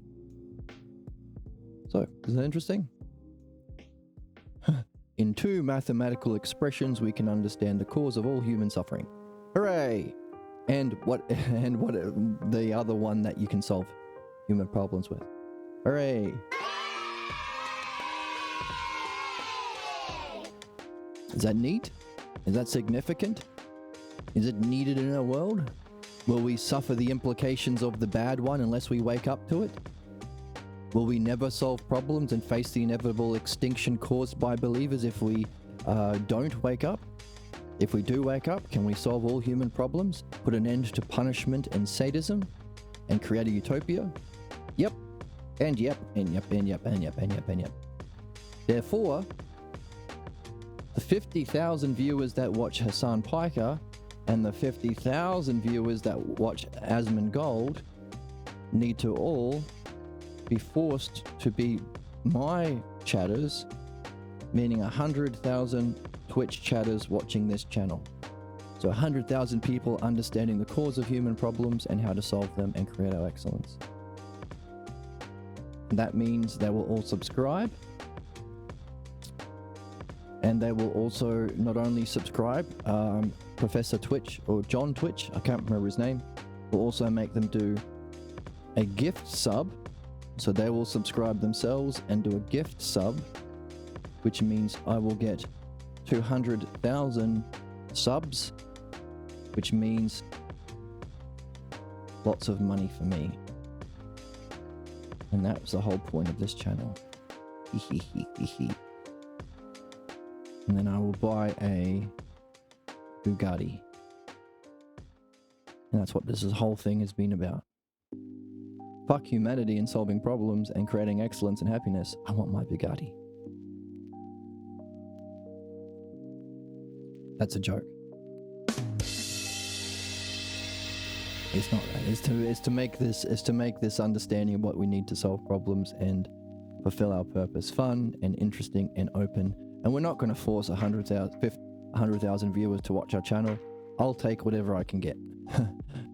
So, isn't that interesting? In two mathematical expressions, we can understand the cause of all human suffering. Hooray! And what the other one that you can solve human problems with. Hooray! Is that neat? Is that significant? Is it needed in our world? Will we suffer the implications of the bad one unless we wake up to it? Will we never solve problems and face the inevitable extinction caused by believers if we don't wake up? If we do wake up, can we solve all human problems, put an end to punishment and sadism, and create a utopia? Yep, and yep, and yep, and yep, and yep, and yep, and yep. Therefore, the 50,000 viewers that watch Hassan Piker and the 50,000 viewers that watch Asmongold need to all be forced to be my chatters, meaning 100,000 Twitch chatters watching this channel. So 100,000 people understanding the cause of human problems and how to solve them and create our excellence. And that means they will all subscribe, and they will also not only subscribe, Professor Twitch, or John Twitch, I can't remember his name, will also make them do a gift sub. So they will subscribe themselves and do a gift sub, which means I will get 200,000 subs, which means lots of money for me. And that was the whole point of this channel. And then I will buy a Bugatti. And that's what this whole thing has been about. Fuck humanity and solving problems and creating excellence and happiness. I want my Bugatti. That's a joke. It's not that. It's to make this understanding of what we need to solve problems and fulfill our purpose fun and interesting and open. And we're not going to force 100,000 viewers to watch our channel. I'll take whatever I can get.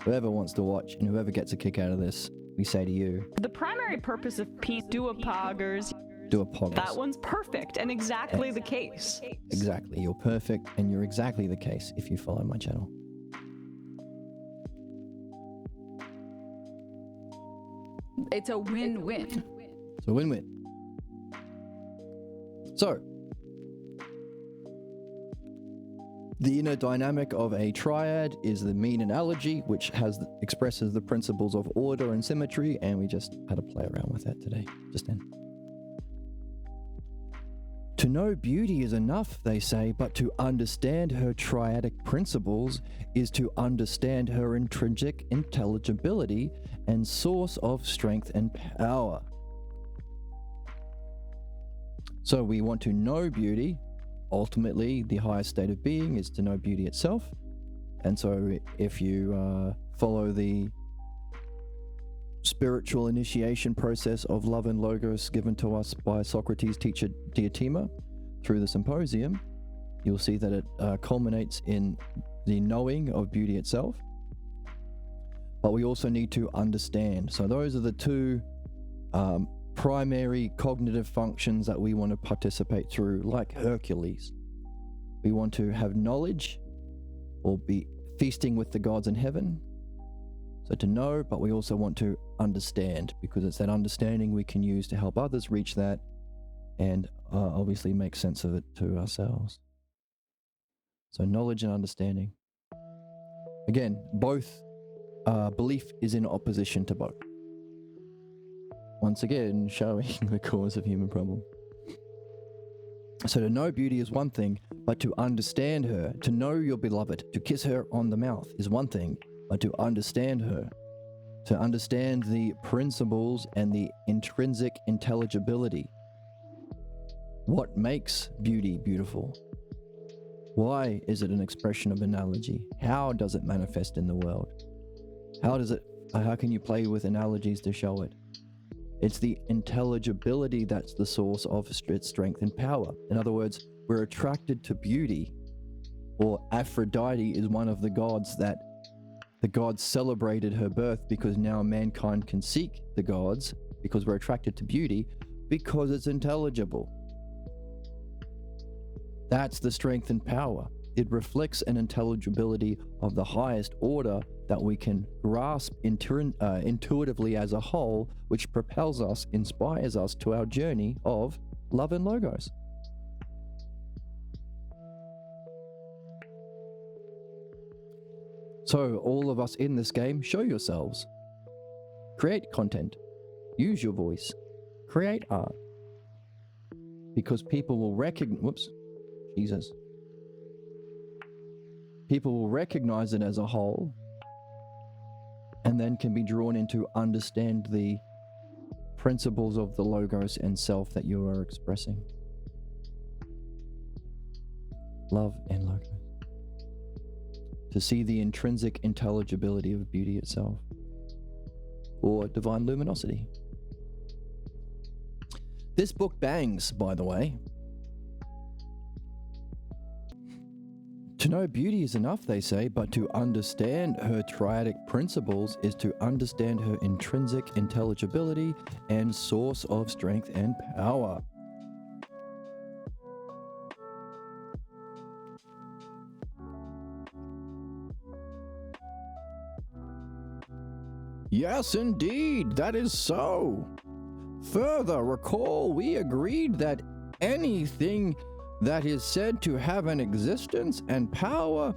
Whoever wants to watch and whoever gets a kick out of this, we say to you, The primary purpose of peace, do a poggers. That one's perfect and exactly the case. Exactly. You're perfect and you're exactly the case if you follow my channel. It's a win-win. It's a win-win. So, the inner dynamic of a triad is the mean analogy, which expresses the principles of order and symmetry, and we just had to play around with that today, just then. To know beauty is enough, they say, but to understand her triadic principles is to understand her intrinsic intelligibility and source of strength and power. So we want to know beauty. Ultimately, the highest state of being is to know beauty itself. And so if you follow the spiritual initiation process of love and logos given to us by Socrates' teacher Diotima through the symposium, you'll see that it culminates in the knowing of beauty itself. But we also need to understand. So those are the two primary cognitive functions that we want to participate through, like Hercules. We want to have knowledge or be feasting with the gods in heaven. So to know, but we also want to understand, because it's that understanding we can use to help others reach that and obviously make sense of it to ourselves. So knowledge and understanding. Again, both belief is in opposition to both. Once again, showing the cause of human problem. So to know beauty is one thing, but to understand her, to know your beloved, to kiss her on the mouth is one thing, but to understand her, to understand the principles and the intrinsic intelligibility. What makes beauty beautiful? Why is it an expression of analogy? How does it manifest in the world? How can you play with analogies to show it? It's the intelligibility that's the source of its strength and power. In other words, we're attracted to beauty, or Aphrodite is one of the gods that the gods celebrated her birth, because now mankind can seek the gods because we're attracted to beauty because it's intelligible. That's the strength and power. It reflects an intelligibility of the highest order that we can grasp intuitively as a whole, which propels us, inspires us to our journey of love and logos. So all of us in this game, show yourselves. Create content. Use your voice. Create art. Because people will People will recognize it as a whole, and then can be drawn into understand the principles of the logos and self that you are expressing. Love and logos. To see the intrinsic intelligibility of beauty itself, or divine luminosity. This book bangs, by the way. To know beauty is enough, they say, but to understand her triadic principles is to understand her intrinsic intelligibility and source of strength and power. Yes, indeed, that is so. Further, recall we agreed that anything that is said to have an existence and power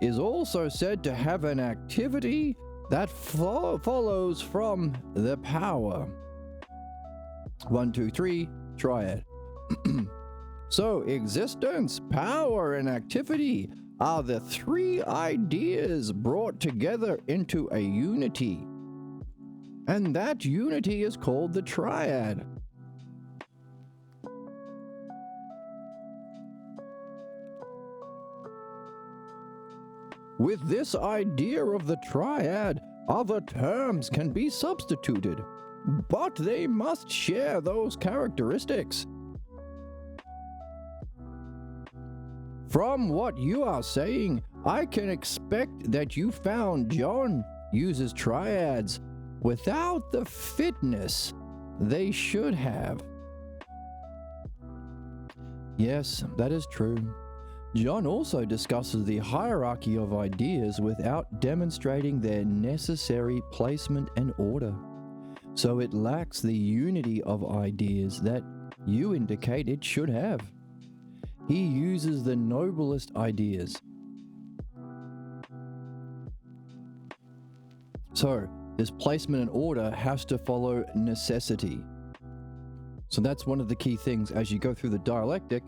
is also said to have an activity that follows from the power. 1, 2, 3, triad. So existence, power, and activity are the three ideas brought together into a unity. And that unity is called the triad. With this idea of the triad, other terms can be substituted, but they must share those characteristics. From what you are saying, I can expect that you found John uses triads without the fitness they should have. Yes, that is true. John also discusses the hierarchy of ideas without demonstrating their necessary placement and order. So it lacks the unity of ideas that you indicate it should have. He uses the noblest ideas. So, this placement and order has to follow necessity. So that's one of the key things as you go through the dialectic.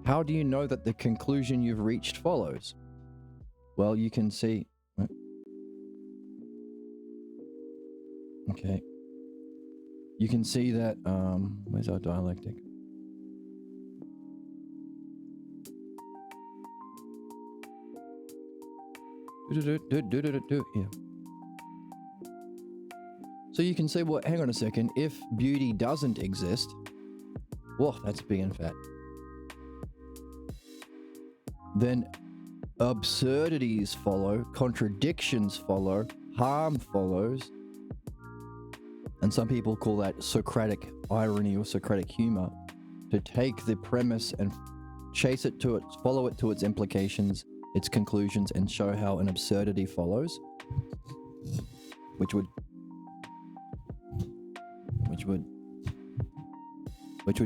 How do you know that the conclusion you've reached follows? Well, you can see... Okay. You can see that... where's our dialectic? Here. So you can say, well, hang on a second. If beauty doesn't exist... Whoa, that's big and fat. Then absurdities follow, contradictions follow, harm follows, and some people call that Socratic irony or Socratic humor, to take the premise and chase it to its, follow it to its implications, its conclusions, and show how an absurdity follows, which would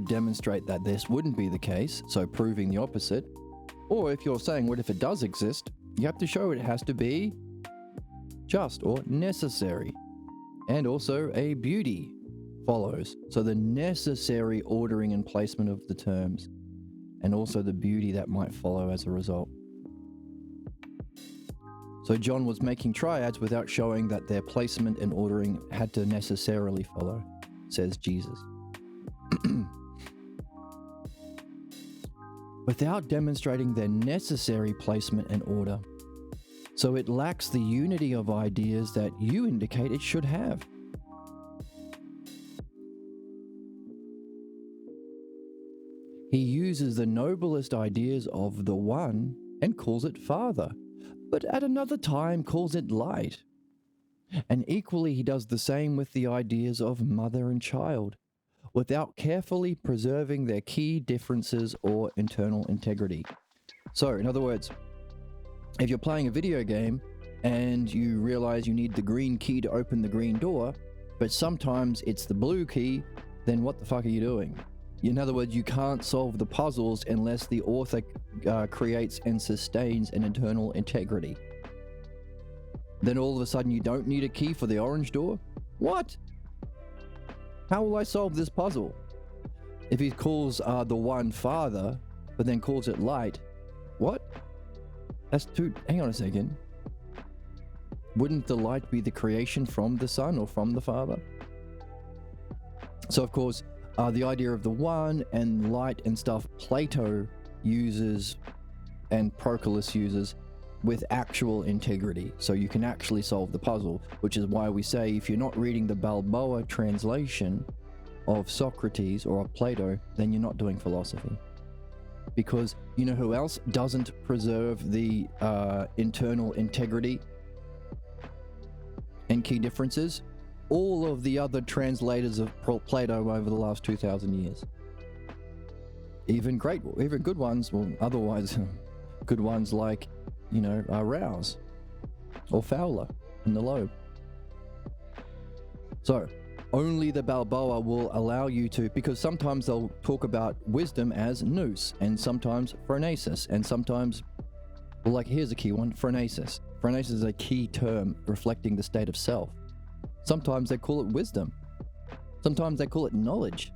demonstrate that this wouldn't be the case, so proving the opposite. Or if you're saying, what if it does exist, you have to show it has to be just or necessary. And also a beauty follows. So the necessary ordering and placement of the terms, and also the beauty that might follow as a result. So John was making triads without showing that their placement and ordering had to necessarily follow, says Jesus. Without demonstrating their necessary placement and order. So it lacks the unity of ideas that you indicate it should have. He uses the noblest ideas of the one and calls it Father, but at another time calls it light. And equally he does the same with the ideas of mother and child, without carefully preserving their key differences or internal integrity. So, in other words, if you're playing a video game and you realize you need the green key to open the green door, but sometimes it's the blue key, then what the fuck are you doing? In other words, you can't solve the puzzles unless the author creates and sustains an internal integrity. Then all of a sudden you don't need a key for the orange door? What? How will I solve this puzzle? If he calls the one Father, but then calls it light, what? That's too... Hang on a second. Wouldn't the light be the creation from the Son or from the Father? So of course, the idea of the one and light and stuff Plato uses and Proculus uses with actual integrity, so you can actually solve the puzzle, which is why we say if you're not reading the Balboa translation of Socrates or of Plato, then you're not doing philosophy. Because you know who else doesn't preserve the internal integrity and key differences? All of the other translators of Plato over the last 2,000 years. Even good ones, well, otherwise good ones like, Rouse or Fowler in the Lobe. So, only the Balboa will allow you to, because sometimes they'll talk about wisdom as nous, and sometimes phronesis, and sometimes, well, like here's a key one, phronesis. Phronesis is a key term reflecting the state of self. Sometimes they call it wisdom. Sometimes they call it knowledge.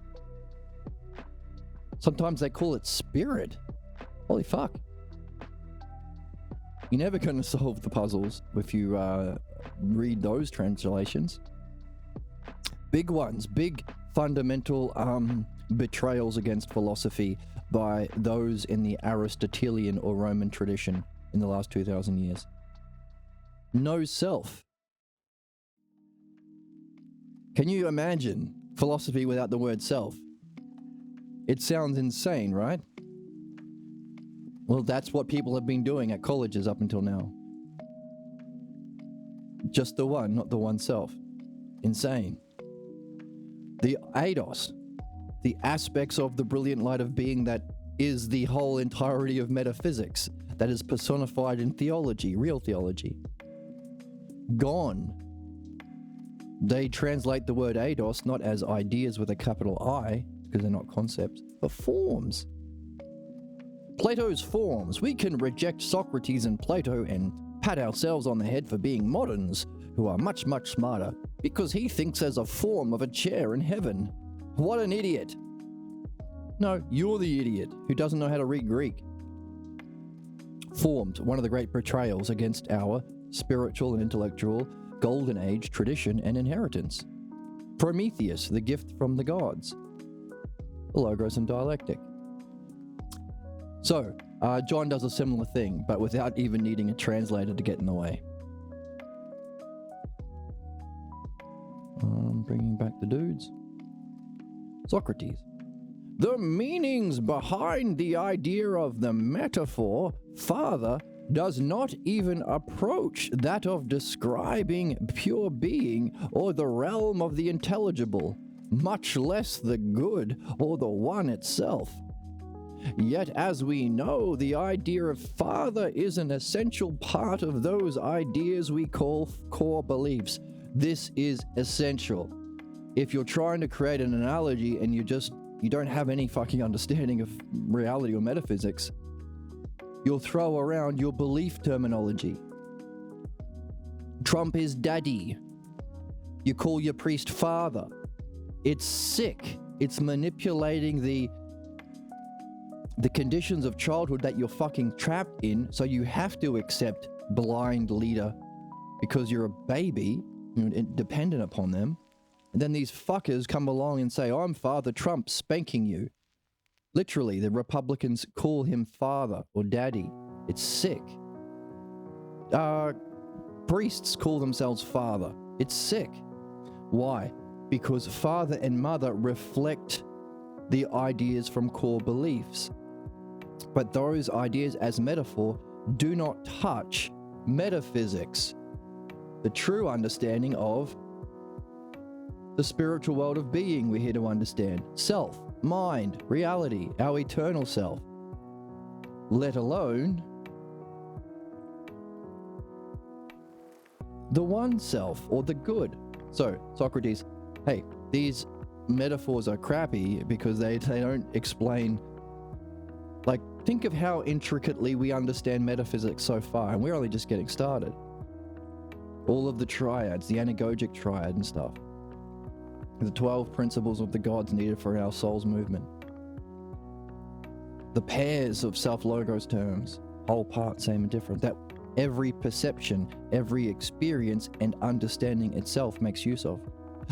Sometimes they call it spirit. Holy fuck. You're never going to solve the puzzles if you read those translations. Big ones, big fundamental betrayals against philosophy by those in the Aristotelian or Roman tradition in the last 2,000 years. No self. Can you imagine philosophy without the word self? It sounds insane, right? Well, that's what people have been doing at colleges up until now. Just the one, not the oneself. Insane. The eidos, the aspects of the brilliant light of being that is the whole entirety of metaphysics, that is personified in theology, real theology. Gone. They translate the word eidos not as ideas with a capital I, because they're not concepts, but forms. Plato's forms. We can reject Socrates and Plato and pat ourselves on the head for being moderns, who are much, much smarter, because he thinks there's a form of a chair in heaven. What an idiot. No, you're the idiot who doesn't know how to read Greek. Formed, one of the great betrayals against our spiritual and intellectual golden age tradition and inheritance. Prometheus, the gift from the gods. The logos and dialectic. So, John does a similar thing, but without even needing a translator to get in the way. Bringing back the dudes. Socrates. The meanings behind the idea of the metaphor, Father, does not even approach that of describing pure being or the realm of the intelligible, much less the good or the one itself. Yet, as we know, the idea of father is an essential part of those ideas we call core beliefs. This is essential. If you're trying to create an analogy and you don't have any fucking understanding of reality or metaphysics, you'll throw around your belief terminology. Trump is daddy. You call your priest father. It's sick. It's manipulating the conditions of childhood that you're fucking trapped in, so you have to accept blind leader because you're a baby, dependent upon them. And then these fuckers come along and say, I'm Father Trump spanking you. Literally, the Republicans call him father or daddy. It's sick. Priests call themselves father. It's sick. Why? Because father and mother reflect the ideas from core beliefs. But those ideas as metaphor do not touch metaphysics, the true understanding of the spiritual world of being we're here to understand. Self, mind, reality, our eternal self. Let alone the one self or the good. So, Socrates, hey, these metaphors are crappy because they don't explain. Like, think of how intricately we understand metaphysics so far, and we're only just getting started. All of the triads, the anagogic triad and stuff. The 12 principles of the gods needed for our soul's movement. The pairs of self-logos terms, whole, part, same and different, that every perception, every experience and understanding itself makes use of,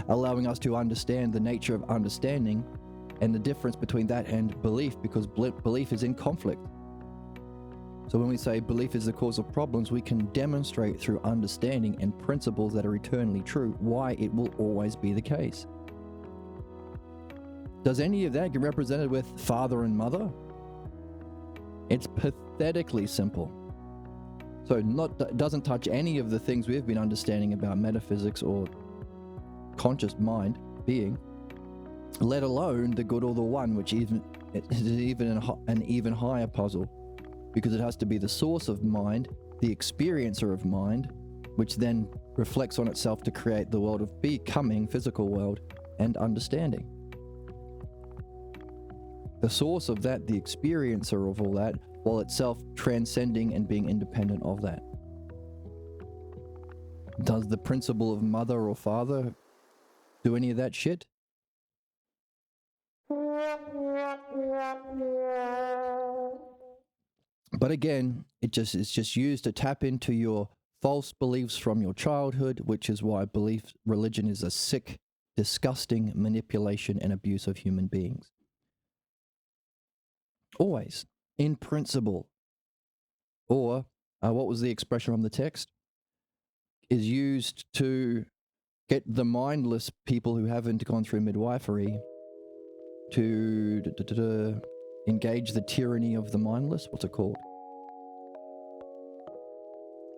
allowing us to understand the nature of understanding and the difference between that and belief, because belief is in conflict. So when we say belief is the cause of problems, we can demonstrate through understanding and principles that are eternally true why it will always be the case. Does any of that get represented with father and mother? It's pathetically simple. So doesn't touch any of the things we've been understanding about metaphysics or conscious mind, being, let alone the good or the one, which is even an even higher puzzle, because it has to be the source of mind, the experiencer of mind, which then reflects on itself to create the world of becoming, physical world, and understanding. The source of that, the experiencer of all that, while itself transcending and being independent of that. Does the principle of mother or father do any of that shit? But again, it's just used to tap into your false beliefs from your childhood, which is why religion is a sick, disgusting manipulation and abuse of human beings. Always, in principle. Or, what was the expression from the text? Is used to get the mindless people who haven't gone through midwifery to engage the tyranny of the mindless. What's it called?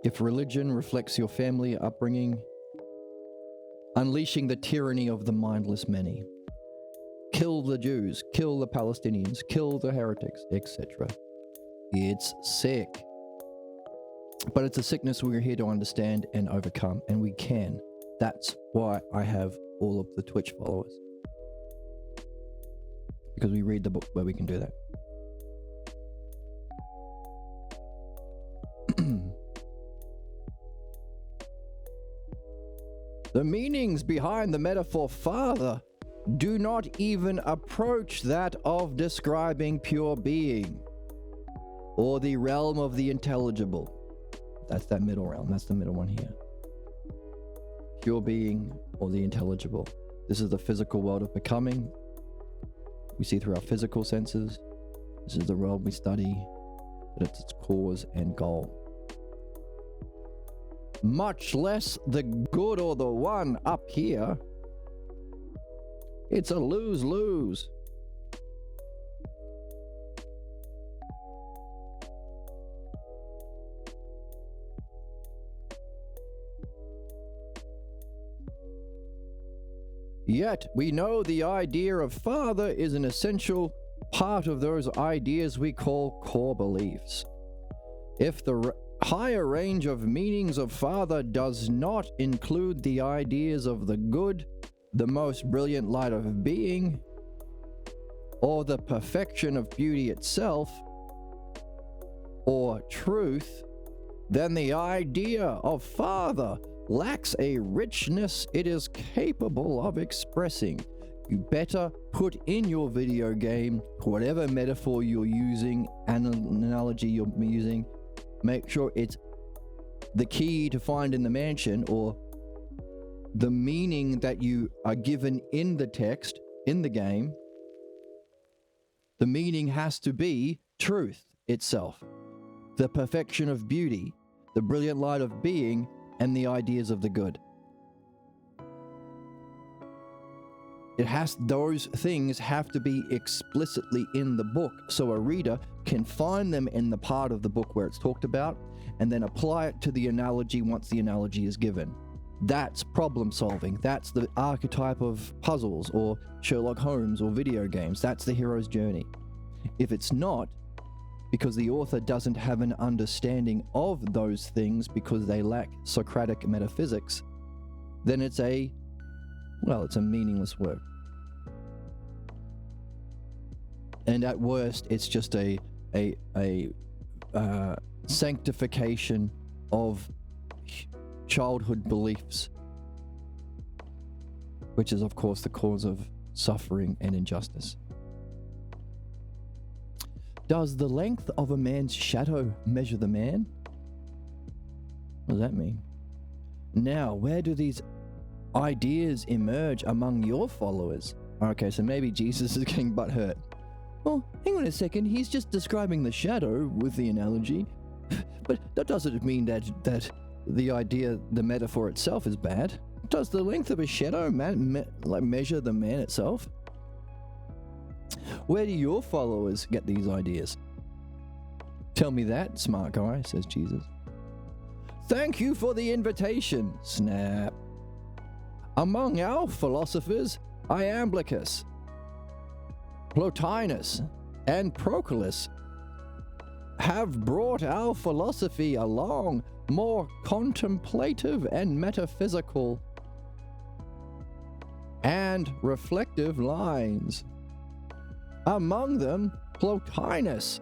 If religion reflects your family upbringing, unleashing the tyranny of the mindless many. Kill the Jews, kill the Palestinians, kill the heretics, etc. It's sick. But it's a sickness we're here to understand and overcome, and we can. That's why I have all of the Twitch followers. Because we read the book where we can do that. The meanings behind the metaphor father do not even approach that of describing pure being or the realm of the intelligible. That's that middle realm. That's the middle one here. Pure being or the intelligible. This is the physical world of becoming. We see through our physical senses. This is the world we study, but it's its cause and goal. Much less the good or the one up here. It's a lose-lose. Yet we know the idea of father is an essential part of those ideas we call core beliefs. If the higher range of meanings of father does not include the ideas of the good, the most brilliant light of being, or the perfection of beauty itself, or truth, then the idea of father lacks a richness it is capable of expressing. You better put in your video game, whatever metaphor you're using, analogy you're using, make sure it's the key to find in the mansion, or the meaning that you are given in the text, in the game. The meaning has to be truth itself, the perfection of beauty, the brilliant light of being, and the ideas of the good. Those things have to be explicitly in the book, so a reader can find them in the part of the book where it's talked about, and then apply it to the analogy once the analogy is given. That's problem solving. That's the archetype of puzzles, or Sherlock Holmes, or video games. That's the hero's journey. If it's not, because the author doesn't have an understanding of those things because they lack Socratic metaphysics, then it's a meaningless work. And at worst, it's just a sanctification of childhood beliefs, which is of course the cause of suffering and injustice. Does the length of a man's shadow measure the man? What does that mean? Now, where do these ideas emerge among your followers? Okay, so maybe Jesus is getting butthurt. Well, hang on a second, he's just describing the shadow with the analogy. But that doesn't mean that the idea, the metaphor itself is bad. Does the length of a shadow measure the man itself? Where do your followers get these ideas? Tell me that, smart guy, says Jesus. Thank you for the invitation, snap. Among our philosophers, Iamblichus, Plotinus, and Proculus have brought our philosophy along more contemplative and metaphysical and reflective lines. Among them, Plotinus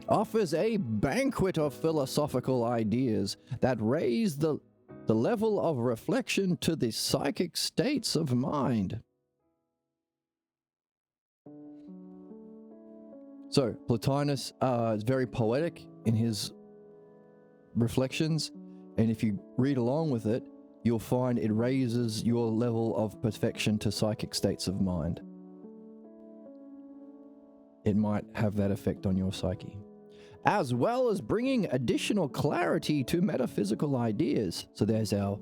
offers a banquet of philosophical ideas that raise the level of reflection to the psychic states of mind. So, Plotinus is very poetic in his reflections, and if you read along with it, you'll find it raises your level of perfection to psychic states of mind. It might have that effect on your psyche, as well as bringing additional clarity to metaphysical ideas. So there's our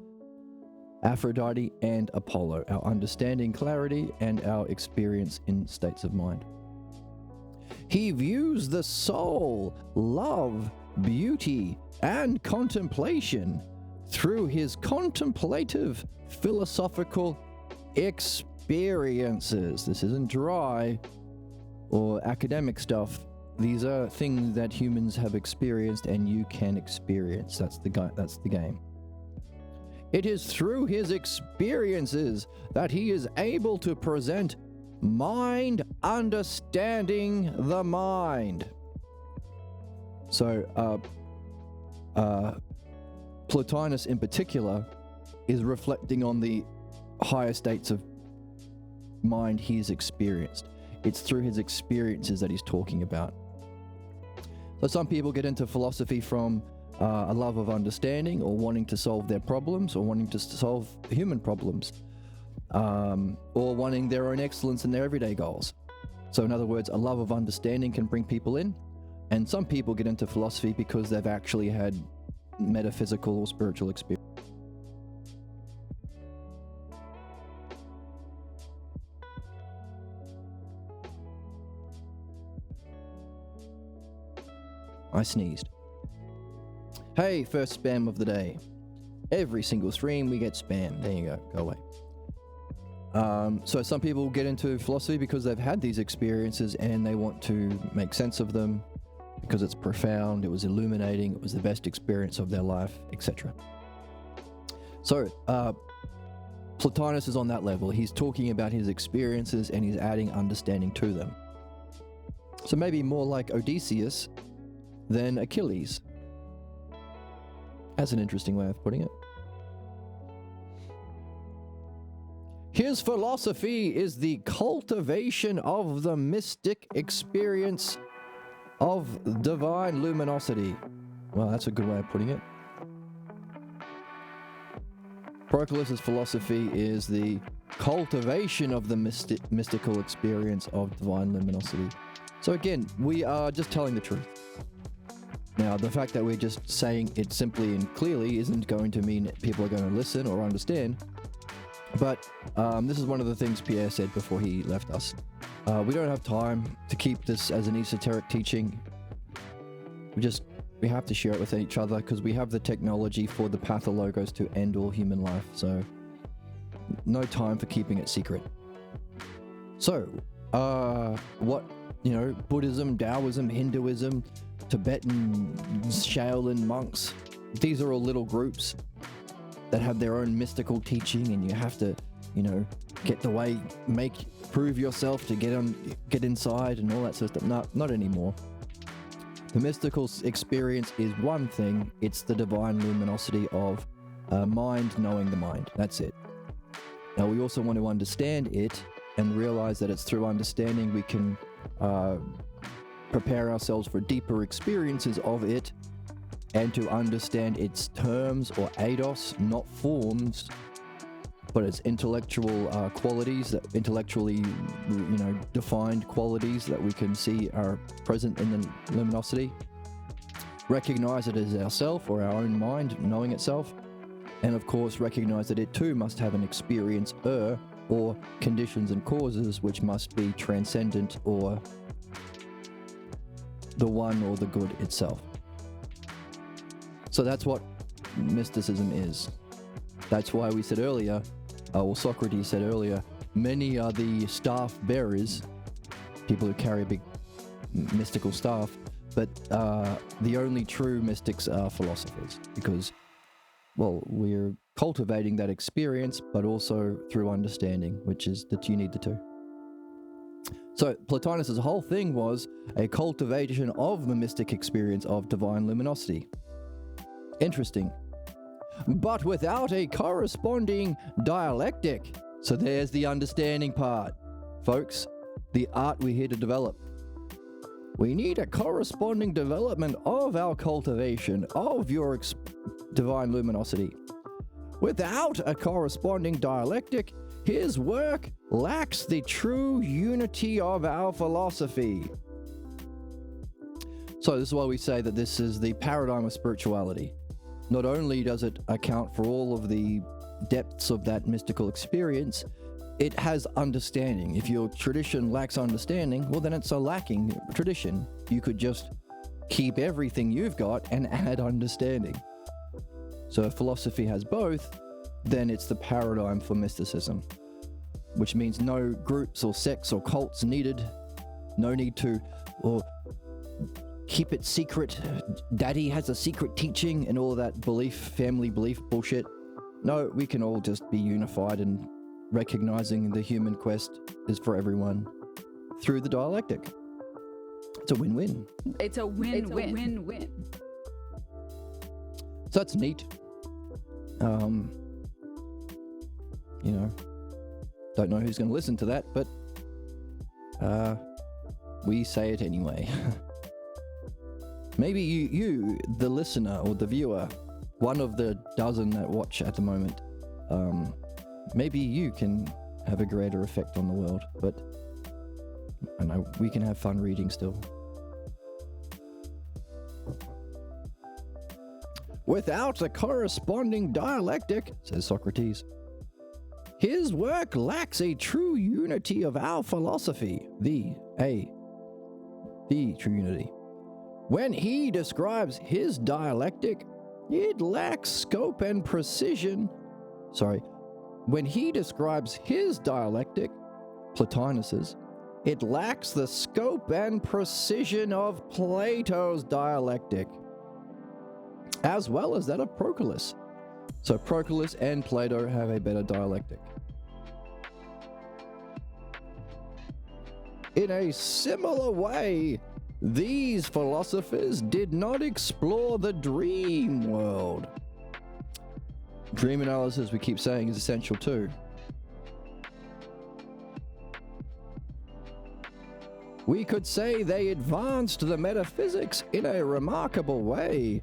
Aphrodite and Apollo, our understanding, clarity, and our experience in states of mind. He views the soul, love, beauty, and contemplation through his contemplative philosophical experiences. This isn't dry or academic stuff. These are things that humans have experienced and you can experience. That's the game. It is through his experiences that he is able to present mind understanding the mind. So, Plotinus in particular is reflecting on the higher states of mind he's experienced. It's through his experiences that he's talking about. So some people get into philosophy from a love of understanding, or wanting to solve their problems, or wanting to solve human problems, or wanting their own excellence in their everyday goals. So in other words, a love of understanding can bring people in, and some people get into philosophy because they've actually had metaphysical or spiritual experience. I sneezed. Hey, first spam of the day. Every single stream we get spam. There you go. Go away. So some people get into philosophy because they've had these experiences and they want to make sense of them because it's profound, it was illuminating, it was the best experience of their life, etc. So Plotinus is on that level. He's talking about his experiences and he's adding understanding to them. So maybe more like Odysseus than Achilles. That's an interesting way of putting it. His philosophy is the cultivation of the mystic experience of divine luminosity. Well, that's a good way of putting it. Proculus' philosophy is the cultivation of the mystical experience of divine luminosity. So again, we are just telling the truth. Now, the fact that we're just saying it simply and clearly isn't going to mean people are going to listen or understand. But this is one of the things Pierre said before he left us. We don't have time to keep this as an esoteric teaching. We have to share it with each other because we have the technology for the pathologos to end all human life. So no time for keeping it secret. So Buddhism, Taoism, Hinduism, Tibetan Shaolin monks, these are all little groups that have their own mystical teaching, and you have to, get the way, prove yourself to get inside and all that sort of stuff. Not anymore. The mystical experience is one thing. It's the divine luminosity of mind knowing the mind. That's it. Now we also want to understand it and realize that it's through understanding we can prepare ourselves for deeper experiences of it, and to understand its terms or eidos, not forms, but its intellectual qualities, that intellectually, defined qualities that we can see are present in the luminosity. Recognize it as ourself or our own mind knowing itself, and of course recognize that it too must have an experience or conditions and causes which must be transcendent or the one or the good itself. So that's what mysticism is. That's why we said earlier, Socrates said earlier, many are the staff bearers, people who carry a big mystical staff, but the only true mystics are philosophers, because, we're cultivating that experience, but also through understanding, which is that you need the two. So Plotinus' whole thing was a cultivation of the mystic experience of divine luminosity. Interesting. But without a corresponding dialectic. So there's the understanding part. Folks, the art we're here to develop. We need a corresponding development of our cultivation of your divine luminosity. Without a corresponding dialectic, his work lacks the true unity of our philosophy. So this is why we say that this is the paradigm of spirituality. Not only does it account for all of the depths of that mystical experience, it has understanding. If your tradition lacks understanding, well, then it's a lacking tradition. You could just keep everything you've got and add understanding. So if philosophy has both, then it's the paradigm for mysticism, which means no groups or sects or cults needed, no need to keep it secret. Daddy has a secret teaching and all of that family belief bullshit. No, we can all just be unified and recognizing the human quest is for everyone through the dialectic. It's a win-win. It's a win-win. So that's neat. Don't know who's going to listen to that, but we say it anyway. Maybe you, the listener or the viewer, one of the dozen that watch at the moment, maybe you can have a greater effect on the world, but I know we can have fun reading still. Without a corresponding dialectic, says Socrates, his work lacks a true unity of our philosophy, the true unity. When he describes his dialectic, it lacks scope and precision. when he describes his dialectic, Plotinus's, it lacks the scope and precision of Plato's dialectic, as well as that of Proculus. So Proculus and Plato have a better dialectic. In a similar way, these philosophers did not explore the dream world. Dream analysis, we keep saying, is essential too. We could say they advanced the metaphysics in a remarkable way,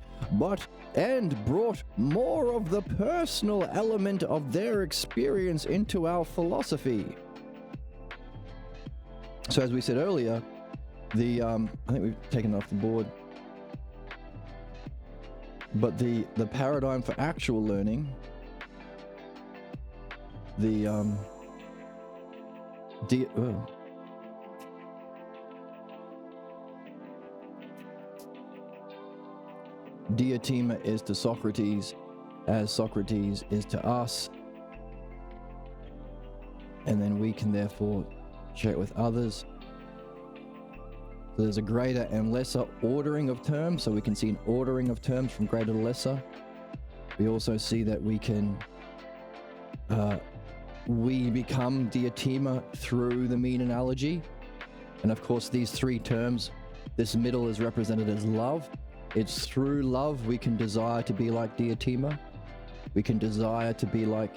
and brought more of the personal element of their experience into our philosophy. So as we said earlier, I think we've taken it off the board, but the paradigm for actual learning, Diotima is to Socrates as Socrates is to us, and then we can therefore share it with others. So there's a greater and lesser ordering of terms, so we can see an ordering of terms from greater to lesser. We also see that we can we become Diotima through the mean analogy, and of course these three terms, this middle is represented as love. It's through love we can desire to be like Diotima. We can desire to be like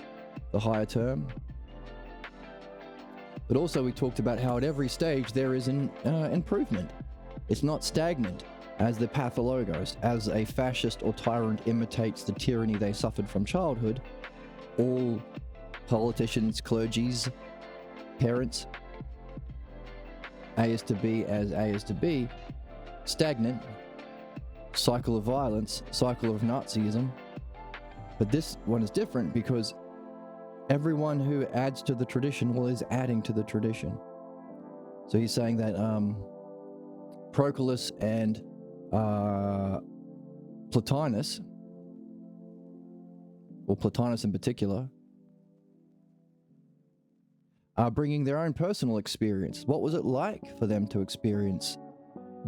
the higher term. But also we talked about how at every stage there is an improvement. It's not stagnant, as the pathologos, as a fascist or tyrant imitates the tyranny they suffered from childhood. All politicians, clergies, parents, A is to B as A is to B, stagnant, cycle of violence, cycle of Nazism. But this one is different because everyone who adds to the tradition, well, is adding to the tradition. So he's saying that Proculus and Plotinus, or Plotinus in particular, are bringing their own personal experience. What was it like for them to experience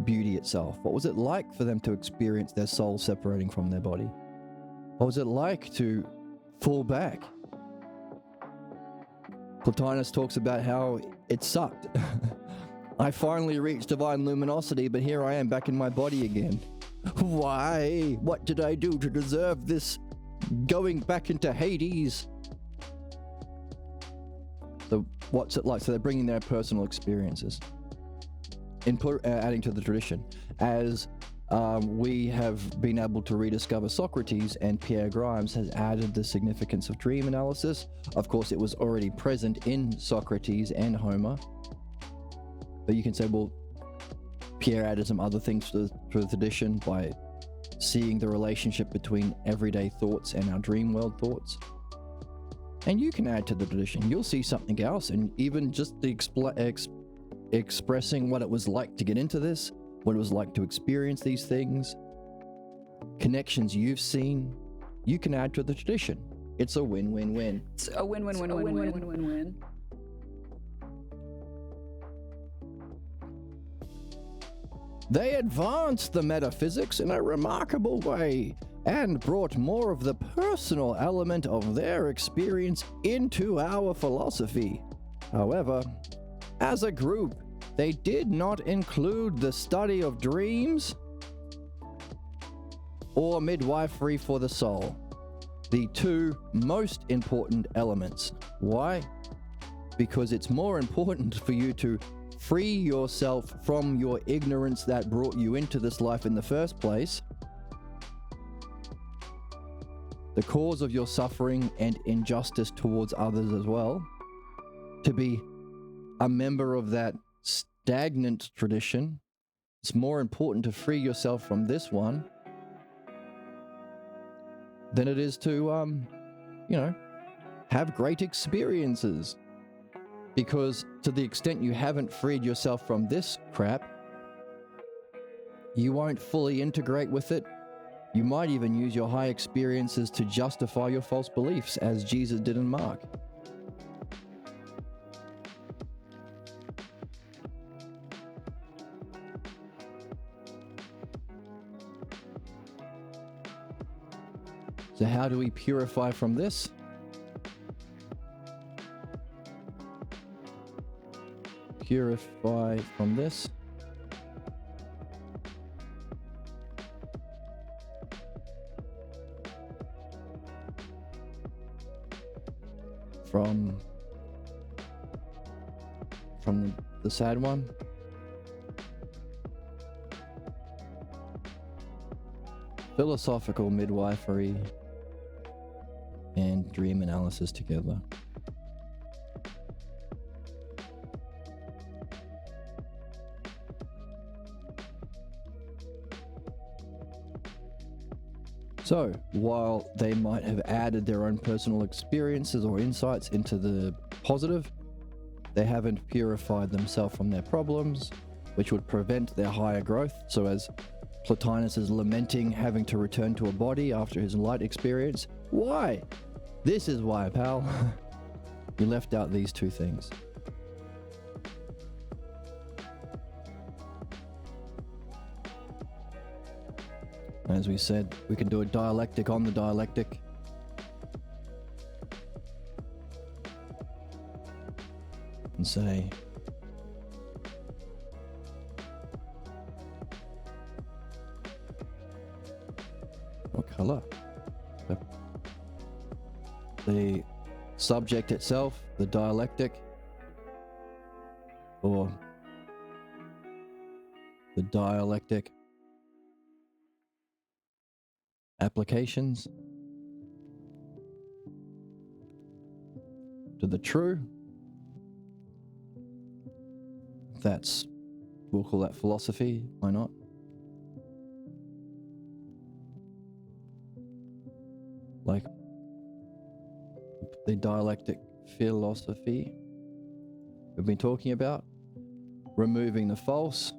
beauty itself? What was it like for them to experience their soul separating from their body? What was it like to fall back? Plotinus talks about how it sucked. I finally reached divine luminosity, but here I am back in my body again. Why? What did I do to deserve this going back into Hades? So what's it like? So they're bringing their personal experiences, adding to the tradition. As we have been able to rediscover Socrates, and Pierre Grimes has added the significance of dream analysis. Of course, it was already present in Socrates and Homer. But you can say, well, Pierre added some other things to the tradition by seeing the relationship between everyday thoughts and our dream world thoughts. And you can add to the tradition. You'll see something else, and even just the expressing what it was like to get into this, what it was like to experience these things, connections you've seen, you can add to the tradition. It's a win-win-win. It's a win-win-win-win-win-win-win. They advanced the metaphysics in a remarkable way and brought more of the personal element of their experience into our philosophy. However, as a group, they did not include the study of dreams or midwifery for the soul, the two most important elements. Why? Because it's more important for you to free yourself from your ignorance that brought you into this life in the first place, the cause of your suffering and injustice towards others as well, to be a member of that stagnant tradition. It's more important to free yourself from this one than it is to, have great experiences. Because to the extent you haven't freed yourself from this crap, you won't fully integrate with it. You might even use your high experiences to justify your false beliefs, as Jesus did in Mark. So how do we purify from this? Purify from this. From the sad one. Philosophical midwifery and dream analysis together. So, while they might have added their own personal experiences or insights into the positive, they haven't purified themselves from their problems, which would prevent their higher growth. So as Plotinus is lamenting having to return to a body after his light experience, why? This is why, pal. You left out these two things. As we said, we can do a dialectic on the dialectic. And say, what color? The subject itself, the dialectic, or the dialectic applications to the true. We'll call that philosophy, why not? Like the dialectic philosophy we've been talking about, removing the false.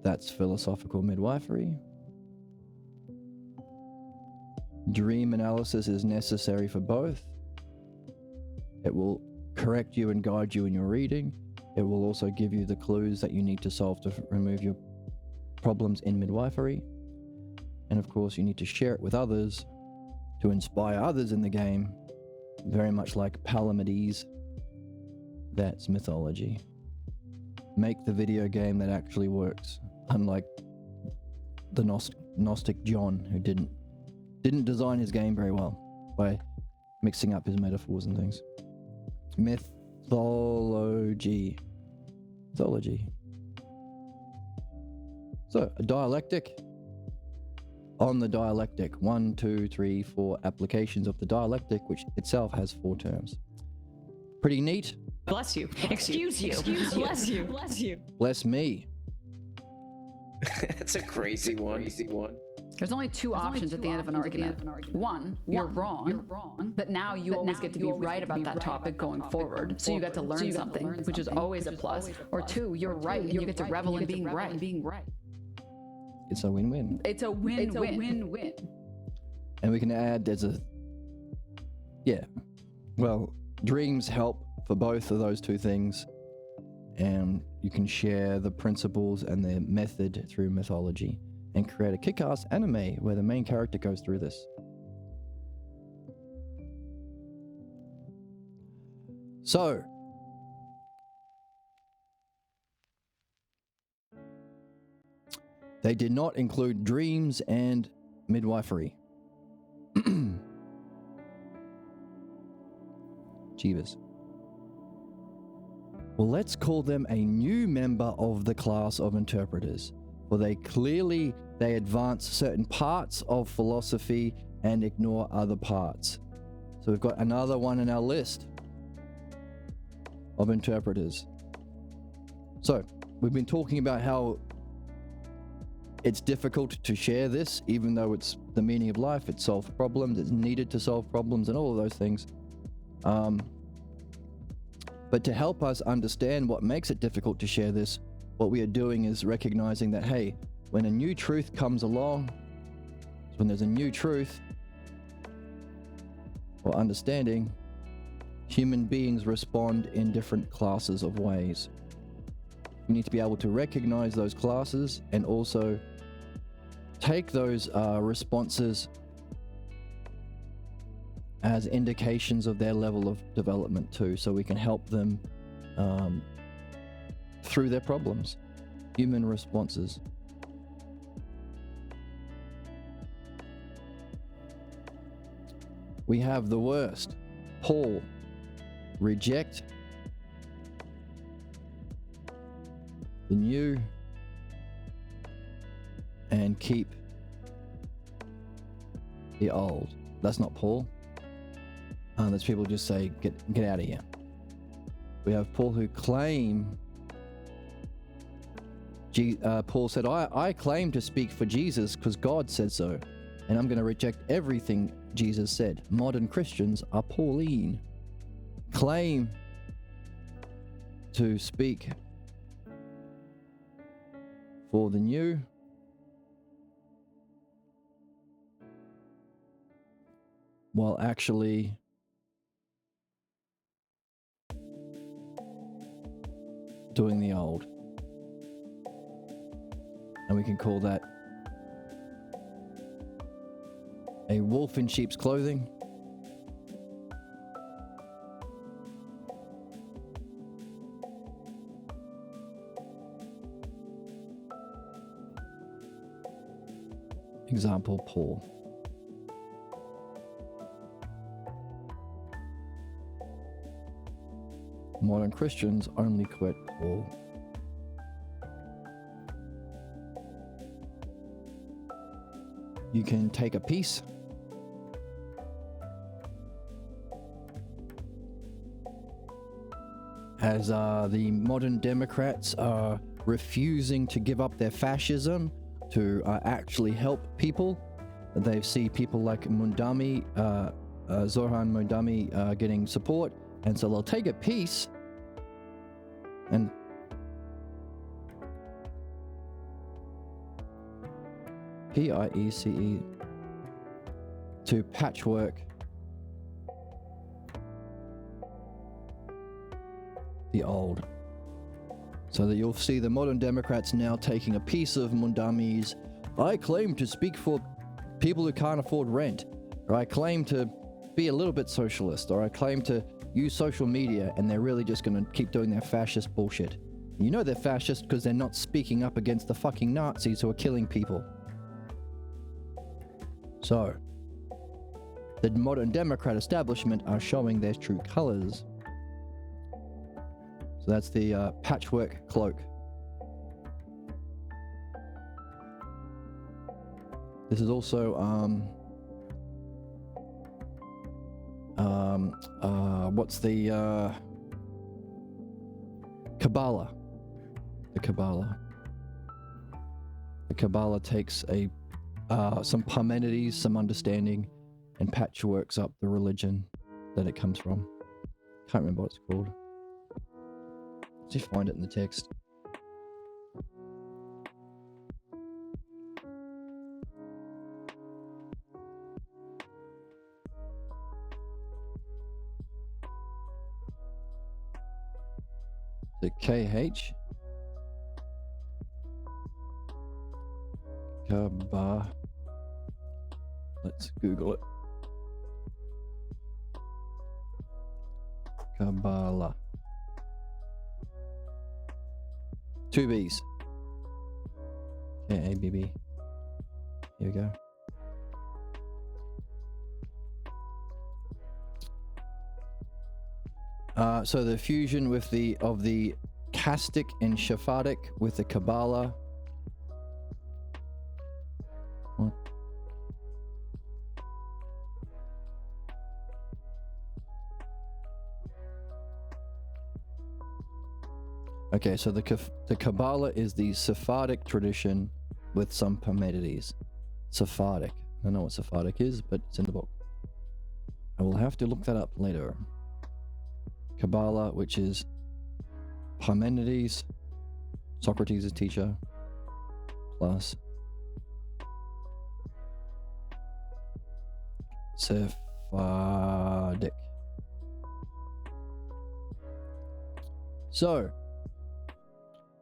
That's philosophical midwifery. Dream analysis is necessary for both. It will correct you and guide you in your reading. It will also give you the clues that you need to solve to remove your problems in midwifery. And of course, you need to share it with others to inspire others in the game, very much like Palamedes. That's mythology. Make the video game that actually works, unlike the Gnostic John, who didn't design his game very well by mixing up his metaphors and things. Mythology. So, a dialectic on the dialectic. 1, 2, 3, 4 applications of the dialectic, which itself has 4 terms. Pretty neat. Bless you. Excuse you. Bless you. Bless you. Bless me. That's a crazy one. There's only two options at the end of an argument. One, you're wrong, but now you always get to be right about that topic going forward, so you get to learn something, which is always a plus. Or two, you're right, and you get to revel in being right. It's a win-win. It's a win-win. And we can add dreams help for both of those two things, and you can share the principles and the method through mythology and create a kick-ass anime where the main character goes through this. So, they did not include dreams and midwifery. Jeebus. Well, let's call them a new member of the class of interpreters, for they advance certain parts of philosophy and ignore other parts. So we've got another one in our list of interpreters. So we've been talking about how it's difficult to share this, even though it's the meaning of life, it solves problems, it's needed to solve problems and all of those things. But to help us understand what makes it difficult to share this, what we are doing is recognizing that, hey, when a new truth comes along, when there's a new truth or understanding, human beings respond in different classes of ways. You need to be able to recognize those classes and also take those responses as indications of their level of development too, so we can help them through their problems. Human responses. We have the worst. Paul, reject the new and keep the old. That's not Paul. There's people who just say, get out of here. We have Paul who claim, Paul said, I claim to speak for Jesus because God said so, and I'm going to reject everything Jesus said. Modern Christians are Pauline. Claim to speak for the new while actually doing the old. And we can call that a wolf in sheep's clothing. Example, Paul. Modern Christians only quote Paul. You can take a piece as the modern Democrats are refusing to give up their fascism to actually help people. They see people like Mundami, Zoran Mundami getting support, and so they'll take a piece and P-I-E-C-E to patchwork the old. So that you'll see the modern Democrats now taking a piece of Mundami's, I claim to speak for people who can't afford rent, or I claim to be a little bit socialist, or I claim to use social media, and they're really just going to keep doing their fascist bullshit. You know they're fascist because they're not speaking up against the fucking Nazis who are killing people. So, the modern Democrat establishment are showing their true colors. So that's the patchwork cloak. This is also what's the Kabbalah? The Kabbalah. The Kabbalah takes a some Parmenides, some understanding, and patchworks up the religion that it comes from. Can't remember what it's called. Let's just find it in the text. The KH. Kabbalah. Let's Google it. Kabbalah. 2 B's. K-A-B-B. Here we go. So the fusion with the Castic and Shaphatic with the Kabbalah. What? Okay, so the Kabbalah is the Sephardic tradition with some Parmenides. Sephardic. I don't know what Sephardic is, but it's in the book. I will have to look that up later. Kabbalah, which is Parmenides, Socrates' teacher, plus Sephardic. So,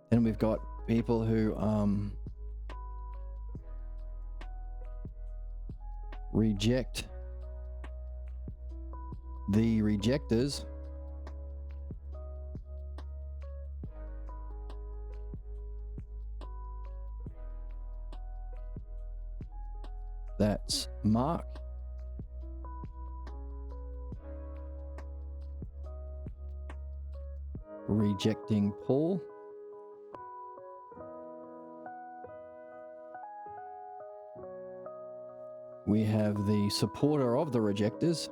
then we've got people who reject the rejectors that's Mark. Rejecting Paul. We have the supporter of the rejectors.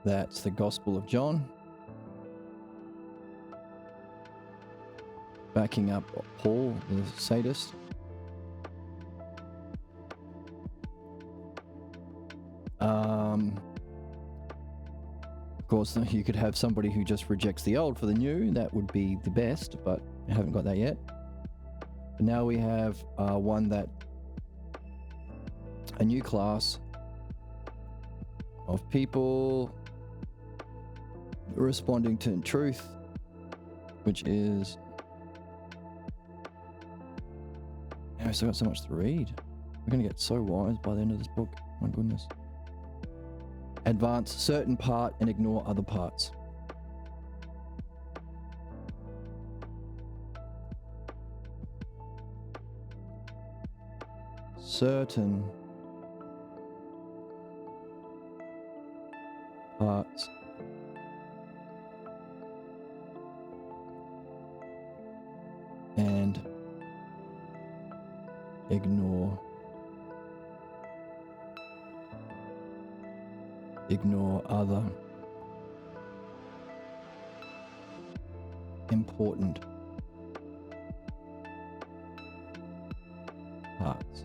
That's the Gospel of John. Backing up Paul, the sadist. Of course, you could have somebody who just rejects the old for the new. That would be the best, but I haven't got that yet. But now we have one that, a new class of people responding to truth, which is, I still got so much to read. We're going to get so wise by the end of this book. My goodness. Advance certain part and ignore other parts. Certain parts and ignore other important parts,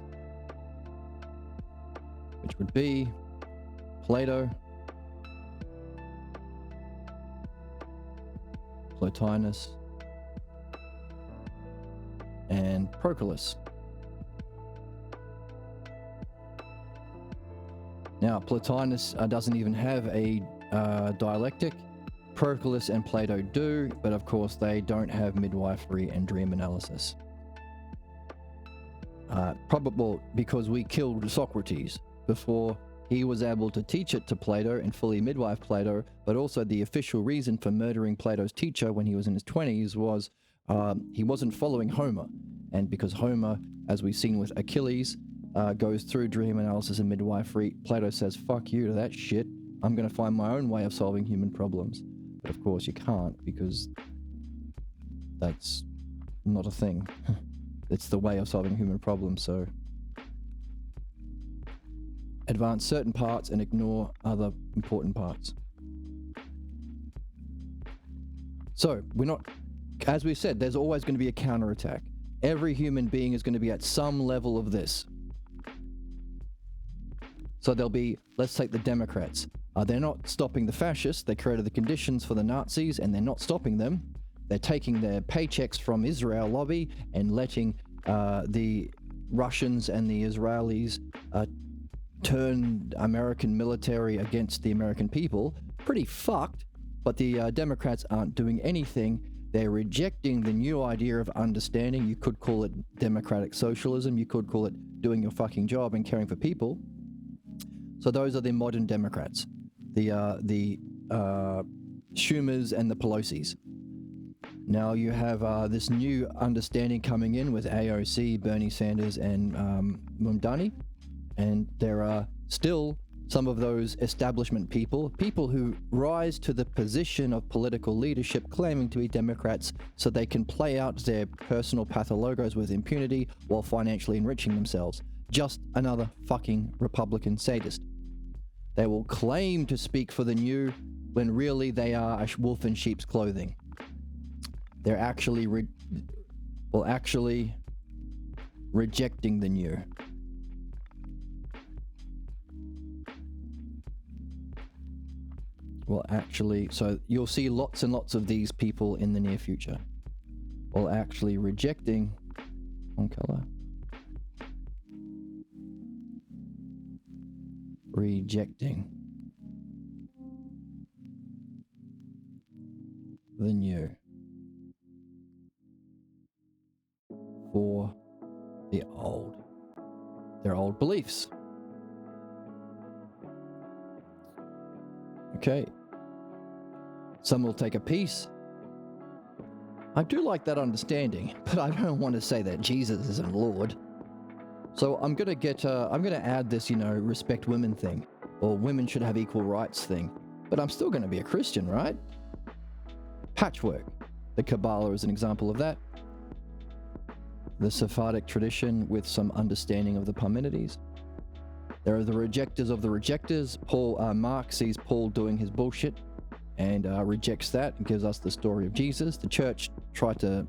which would be Plato, Plotinus, and Proculus. Now, Plotinus doesn't even have a dialectic. Proculus and Plato do, but of course they don't have midwifery and dream analysis. Probable because we killed Socrates before he was able to teach it to Plato and fully midwife Plato, but also the official reason for murdering Plato's teacher when he was in his 20s was he wasn't following Homer. And because Homer, as we've seen with Achilles, goes through dream analysis and midwifery, Plato says, fuck you to that shit. I'm going to find my own way of solving human problems. But of course you can't, because that's not a thing. It's the way of solving human problems, so advance certain parts and ignore other important parts. So we're not, as we've said, there's always going to be a counterattack. Every human being is going to be at some level of this. So there'll be, let's take the Democrats. They're not stopping the fascists. They created the conditions for the Nazis, and they're not stopping them. They're taking their paychecks from Israel lobby and letting the Russians and the Israelis turn American military against the American people. Pretty fucked, but the Democrats aren't doing anything. They're rejecting the new idea of understanding. You could call it democratic socialism. You could call it doing your fucking job and caring for people. So those are the modern Democrats, the Schumers and the Pelosi's. Now you have this new understanding coming in with AOC, Bernie Sanders, and Mamdani, and there are still some of those establishment people who rise to the position of political leadership claiming to be Democrats so they can play out their personal pathologos with impunity while financially enriching themselves. Just another fucking Republican sadist. They will claim to speak for the new when really they are a wolf in sheep's clothing. They're actually rejecting the new. Well, actually, so you'll see lots and lots of these people in the near future. Well, actually rejecting on color. Rejecting the new. For the old. Their old beliefs. Okay. Some will take a piece. I do like that understanding, but I don't want to say that Jesus isn't Lord. So I'm gonna add this, respect women thing, or women should have equal rights thing. But I'm still gonna be a Christian, right? Patchwork. The Kabbalah is an example of that. The Sephardic tradition with some understanding of the Parmenides. There are the rejectors of the rejectors. Mark sees Paul doing his bullshit and rejects that and gives us the story of Jesus. The church tried to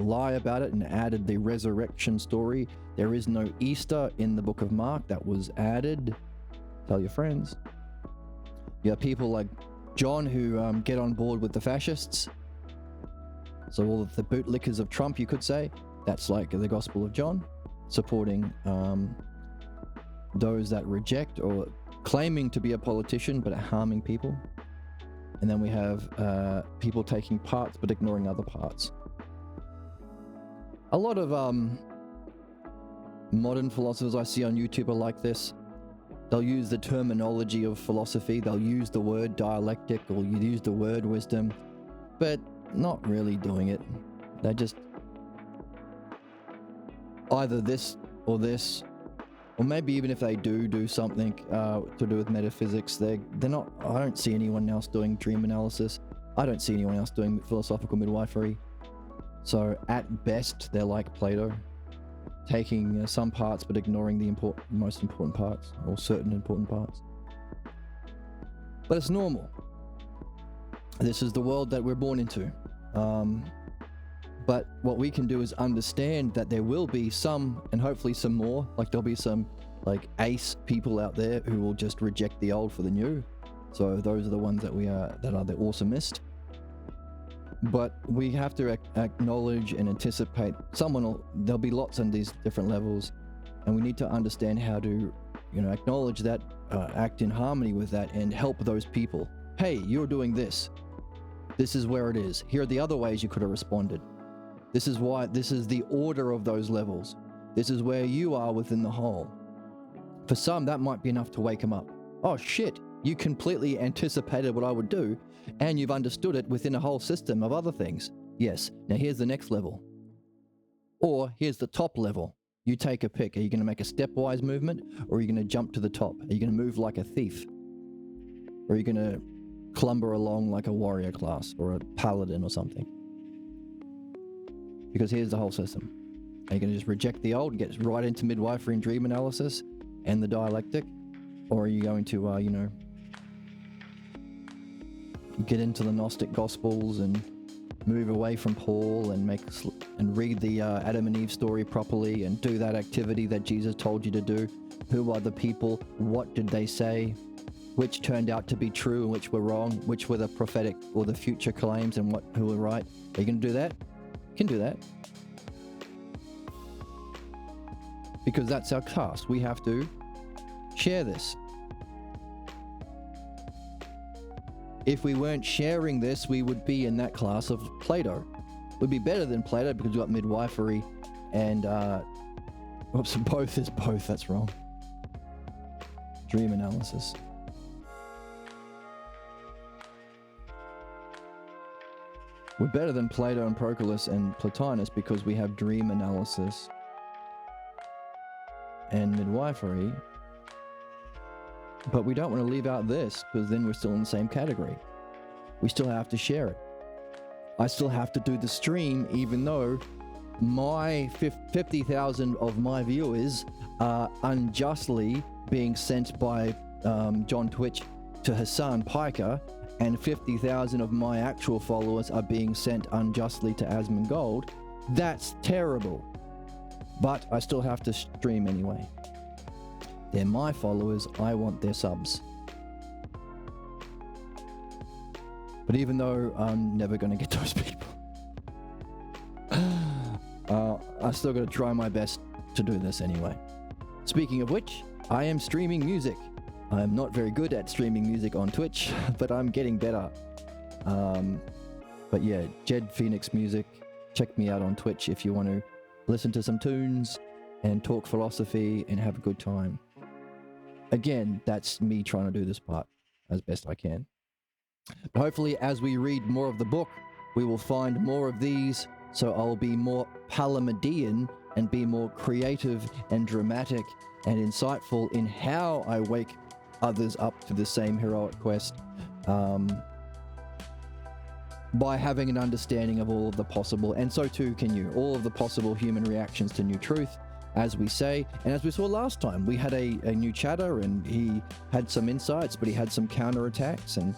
lie about it and added the resurrection story. There is no Easter in the book of Mark. That was added. Tell your friends. You have people like John who get on board with the fascists. So all of the bootlickers of Trump, you could say. That's like the Gospel of John, supporting those that reject or claiming to be a politician but harming people. And then we have people taking parts but ignoring other parts. A lot of modern philosophers I see on YouTube are like this. They'll use the terminology of philosophy. They'll use the word dialectic or use the word wisdom, but not really doing it. They're just either this, or maybe even if they do something to do with metaphysics, they're not. I don't see anyone else doing dream analysis. I don't see anyone else doing philosophical midwifery. So at best, they're like Plato, taking some parts but ignoring the most important parts, or certain important parts. But it's normal. This is the world that we're born into. But what we can do is understand that there will be some, and hopefully some more, like there'll be some like ace people out there who will just reject the old for the new. So those are the ones that that are the awesomest. But we have to acknowledge and anticipate there'll be lots on these different levels, and we need to understand how to, acknowledge that, act in harmony with that, and help those people. Hey, you're doing this. This is where it is. Here are the other ways you could have responded. This is the order of those levels. This is where you are within the whole. For some, that might be enough to wake them up. Oh shit, you completely anticipated what I would do, and you've understood it within a whole system of other things. Yes, now here's the next level. Or here's the top level. You take a pick. Are you going to make a stepwise movement, or are you going to jump to the top? Are you going to move like a thief? Or are you going to clumber along like a warrior class or a paladin or something? Because here's the whole system. Are you going to just reject the old and get right into midwifery and dream analysis and the dialectic? Or are you going to, get into the Gnostic Gospels and move away from Paul and read the Adam and Eve story properly and do that activity that Jesus told you to do? Who are the people? What did they say? Which turned out to be true and which were wrong? Which were the prophetic or the future claims and who were right? Are you going to do that? You can do that. Because that's our task. We have to share this. If we weren't sharing this, we would be in that class of Plato. We'd be better than Plato because we've got midwifery and both is both, that's wrong. Dream analysis. We're better than Plato and Proculus and Plotinus because we have dream analysis and midwifery. But we don't want to leave out this, because then we're still in the same category. We still have to share it. I still have to do the stream, even though my 50,000 of my viewers are unjustly being sent by John Twitch to Hassan Piker, and 50,000 of my actual followers are being sent unjustly to Asmongold. That's terrible. But I still have to stream anyway. They're my followers, I want their subs. But even though I'm never going to get those people, I still got to try my best to do this anyway. Speaking of which, I am streaming music. I'm not very good at streaming music on Twitch, but I'm getting better. But yeah, Jed Phoenix Music. Check me out on Twitch if you want to listen to some tunes and talk philosophy and have a good time. Again, that's me trying to do this part as best I can. But hopefully, as we read more of the book, we will find more of these, so I'll be more Palamedean and be more creative and dramatic and insightful in how I wake others up to the same heroic quest, by having an understanding of all of the possible, and so too can you, all of the possible human reactions to new truth, as we say. And as we saw last time, we had a new chatter, and he had some insights, but he had some counterattacks and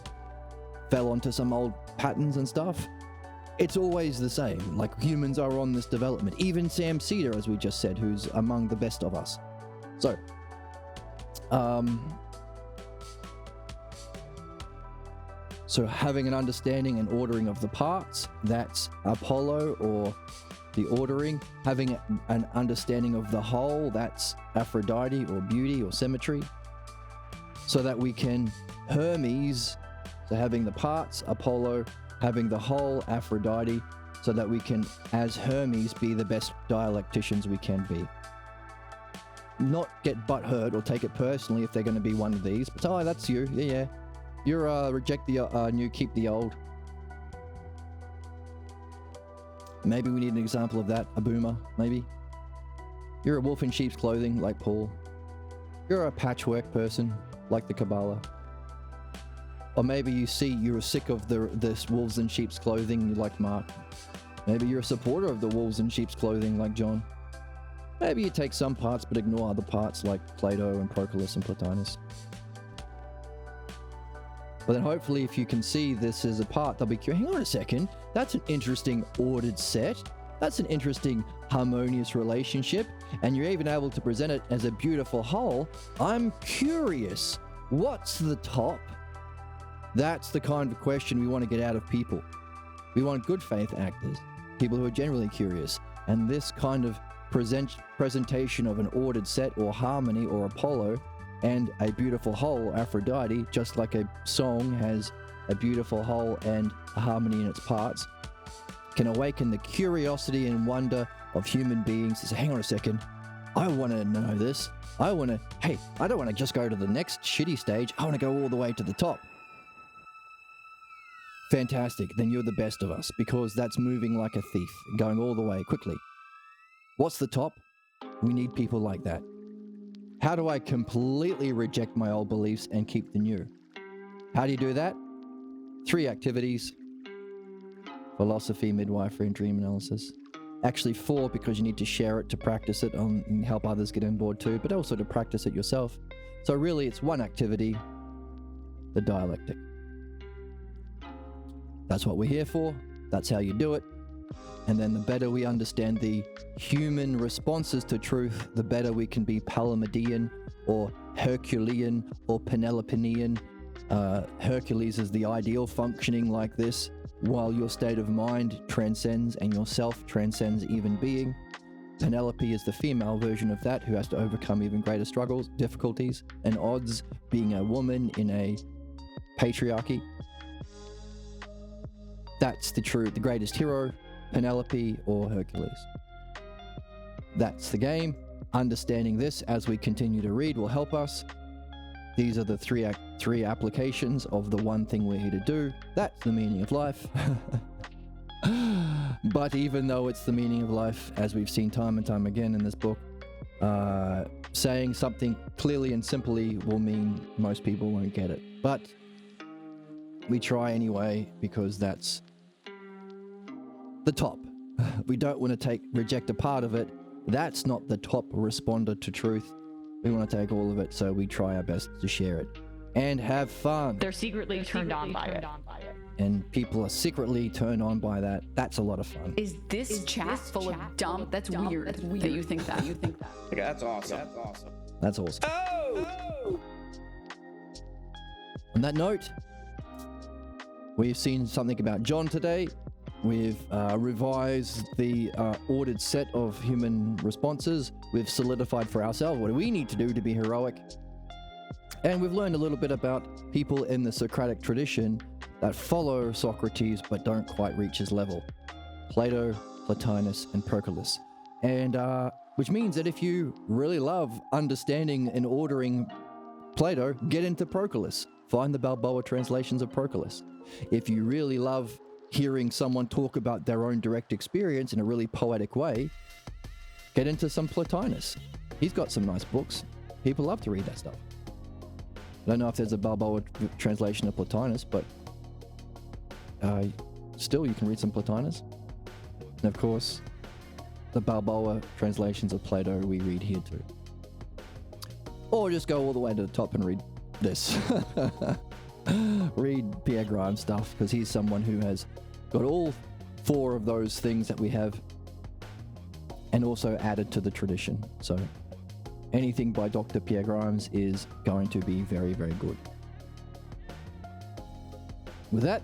fell onto some old patterns and stuff. It's always the same. Like, humans are on this development. Even Sam Cedar, as we just said, who's among the best of us. So, so having an understanding and ordering of the parts, that's Apollo, or the ordering. Having an understanding of the whole, that's Aphrodite, or beauty, or symmetry. So that we can Hermes, so having the parts, Apollo, having the whole, Aphrodite, so that we can, as Hermes, be the best dialecticians we can be. Not get butthurt or take it personally if they're going to be one of these, but oh, that's you, yeah. You're reject the new, keep the old. Maybe we need an example of that, a boomer, maybe. You're a wolf in sheep's clothing, like Paul. You're a patchwork person, like the Kabbalah. Or maybe you're sick of this wolves in sheep's clothing, like Mark. Maybe you're a supporter of the wolves in sheep's clothing, like John. Maybe you take some parts but ignore other parts, like Plato and Proculus and Plotinus. But then hopefully, if you can see this as a part, they'll be curious, hang on a second, that's an interesting ordered set. That's an interesting harmonious relationship. And you're even able to present it as a beautiful whole. I'm curious, what's the top? That's the kind of question we want to get out of people. We want good faith actors, people who are generally curious. And this kind of presentation of an ordered set, or harmony, or Apollo, and a beautiful whole, Aphrodite, just like a song has a beautiful whole and a harmony in its parts, can awaken the curiosity and wonder of human beings to say, hang on a second, I want to know this. I don't want to just go to the next shitty stage. I want to go all the way to the top. Fantastic. Then you're the best of us, because that's moving like a thief, going all the way quickly. What's the top? We need people like that. How do I completely reject my old beliefs and keep the new? How do you do that? 3 activities: philosophy, midwifery, and dream analysis. Actually 4, because you need to share it to practice it and help others get on board too, but also to practice it yourself. So really it's 1 activity, the dialectic. That's what we're here for. That's how you do it. And then the better we understand the human responses to truth, the better we can be Palamedean, or Herculean, or Penelopean. Hercules is the ideal functioning like this, while your state of mind transcends and yourself transcends even being. Penelope is the female version of that, who has to overcome even greater struggles, difficulties, and odds, being a woman in a patriarchy. That's the greatest hero, Penelope or Hercules. That's the game. Understanding this as we continue to read will help us. These are the three applications of the one thing we're here to do. That's the meaning of life. But even though it's the meaning of life, as we've seen time and time again in this book, saying something clearly and simply will mean most people won't get it. But we try anyway, because that's the top. We don't want to reject a part of it. That's not the top responder to truth. We want to take all of it, so we try our best to share it and have fun. They're secretly turned on by it. And people are secretly turned on by that. That's a lot of fun. Is this chat full of dumb? That's weird that you think that. Okay, that's awesome. That's awesome. Oh! On that note, we've seen something about John today. We've revised the ordered set of human responses. We've solidified for ourselves what do we need to do to be heroic. And we've learned a little bit about people in the Socratic tradition that follow Socrates but don't quite reach his level. Plato, Plotinus, and Proculus. And which means that if you really love understanding and ordering Plato, get into Proculus. Find the Balboa translations of Proculus. If you really love hearing someone talk about their own direct experience in a really poetic way, get into some Plotinus. He's got some nice books. People love to read that stuff. I don't know if there's a Balboa translation of Plotinus, but still you can read some Plotinus. And of course, the Balboa translations of Plato we read here too. Or just go all the way to the top and read this. Read Pierre Grimes stuff, because he's someone who has got all 4 of those things that we have and also added to the tradition. So anything by Dr. Pierre Grimes is going to be very, very good. With that,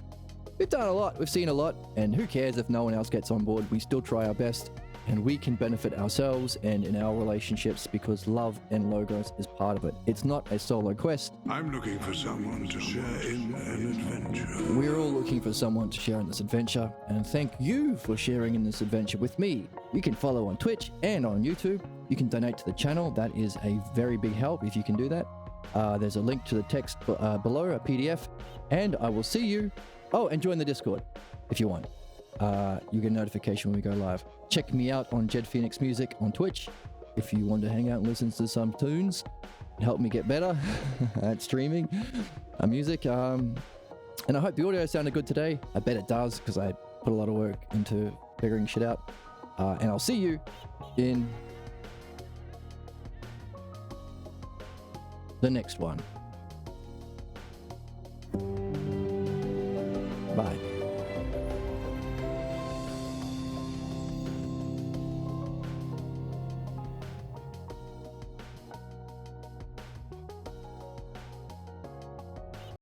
we've done a lot, we've seen a lot, and who cares if no one else gets on board? We still try our best, and we can benefit ourselves and in our relationships because love and logos is part of it. It's not a solo quest. I'm looking for someone to share in an adventure. We're all looking for someone to share in this adventure, and thank you for sharing in this adventure with me. You can follow on Twitch and on YouTube. You can donate to the channel. That is a very big help if you can do that. There's a link to the text below, a PDF, and I will see you. Oh, and join the Discord if you want. You get a notification when we go live. Check me out on Jed Phoenix Music on Twitch if you want to hang out and listen to some tunes and help me get better at streaming music. And I hope the audio sounded good today. I bet it does, because I put a lot of work into figuring shit out. And I'll see you in the next one. Bye.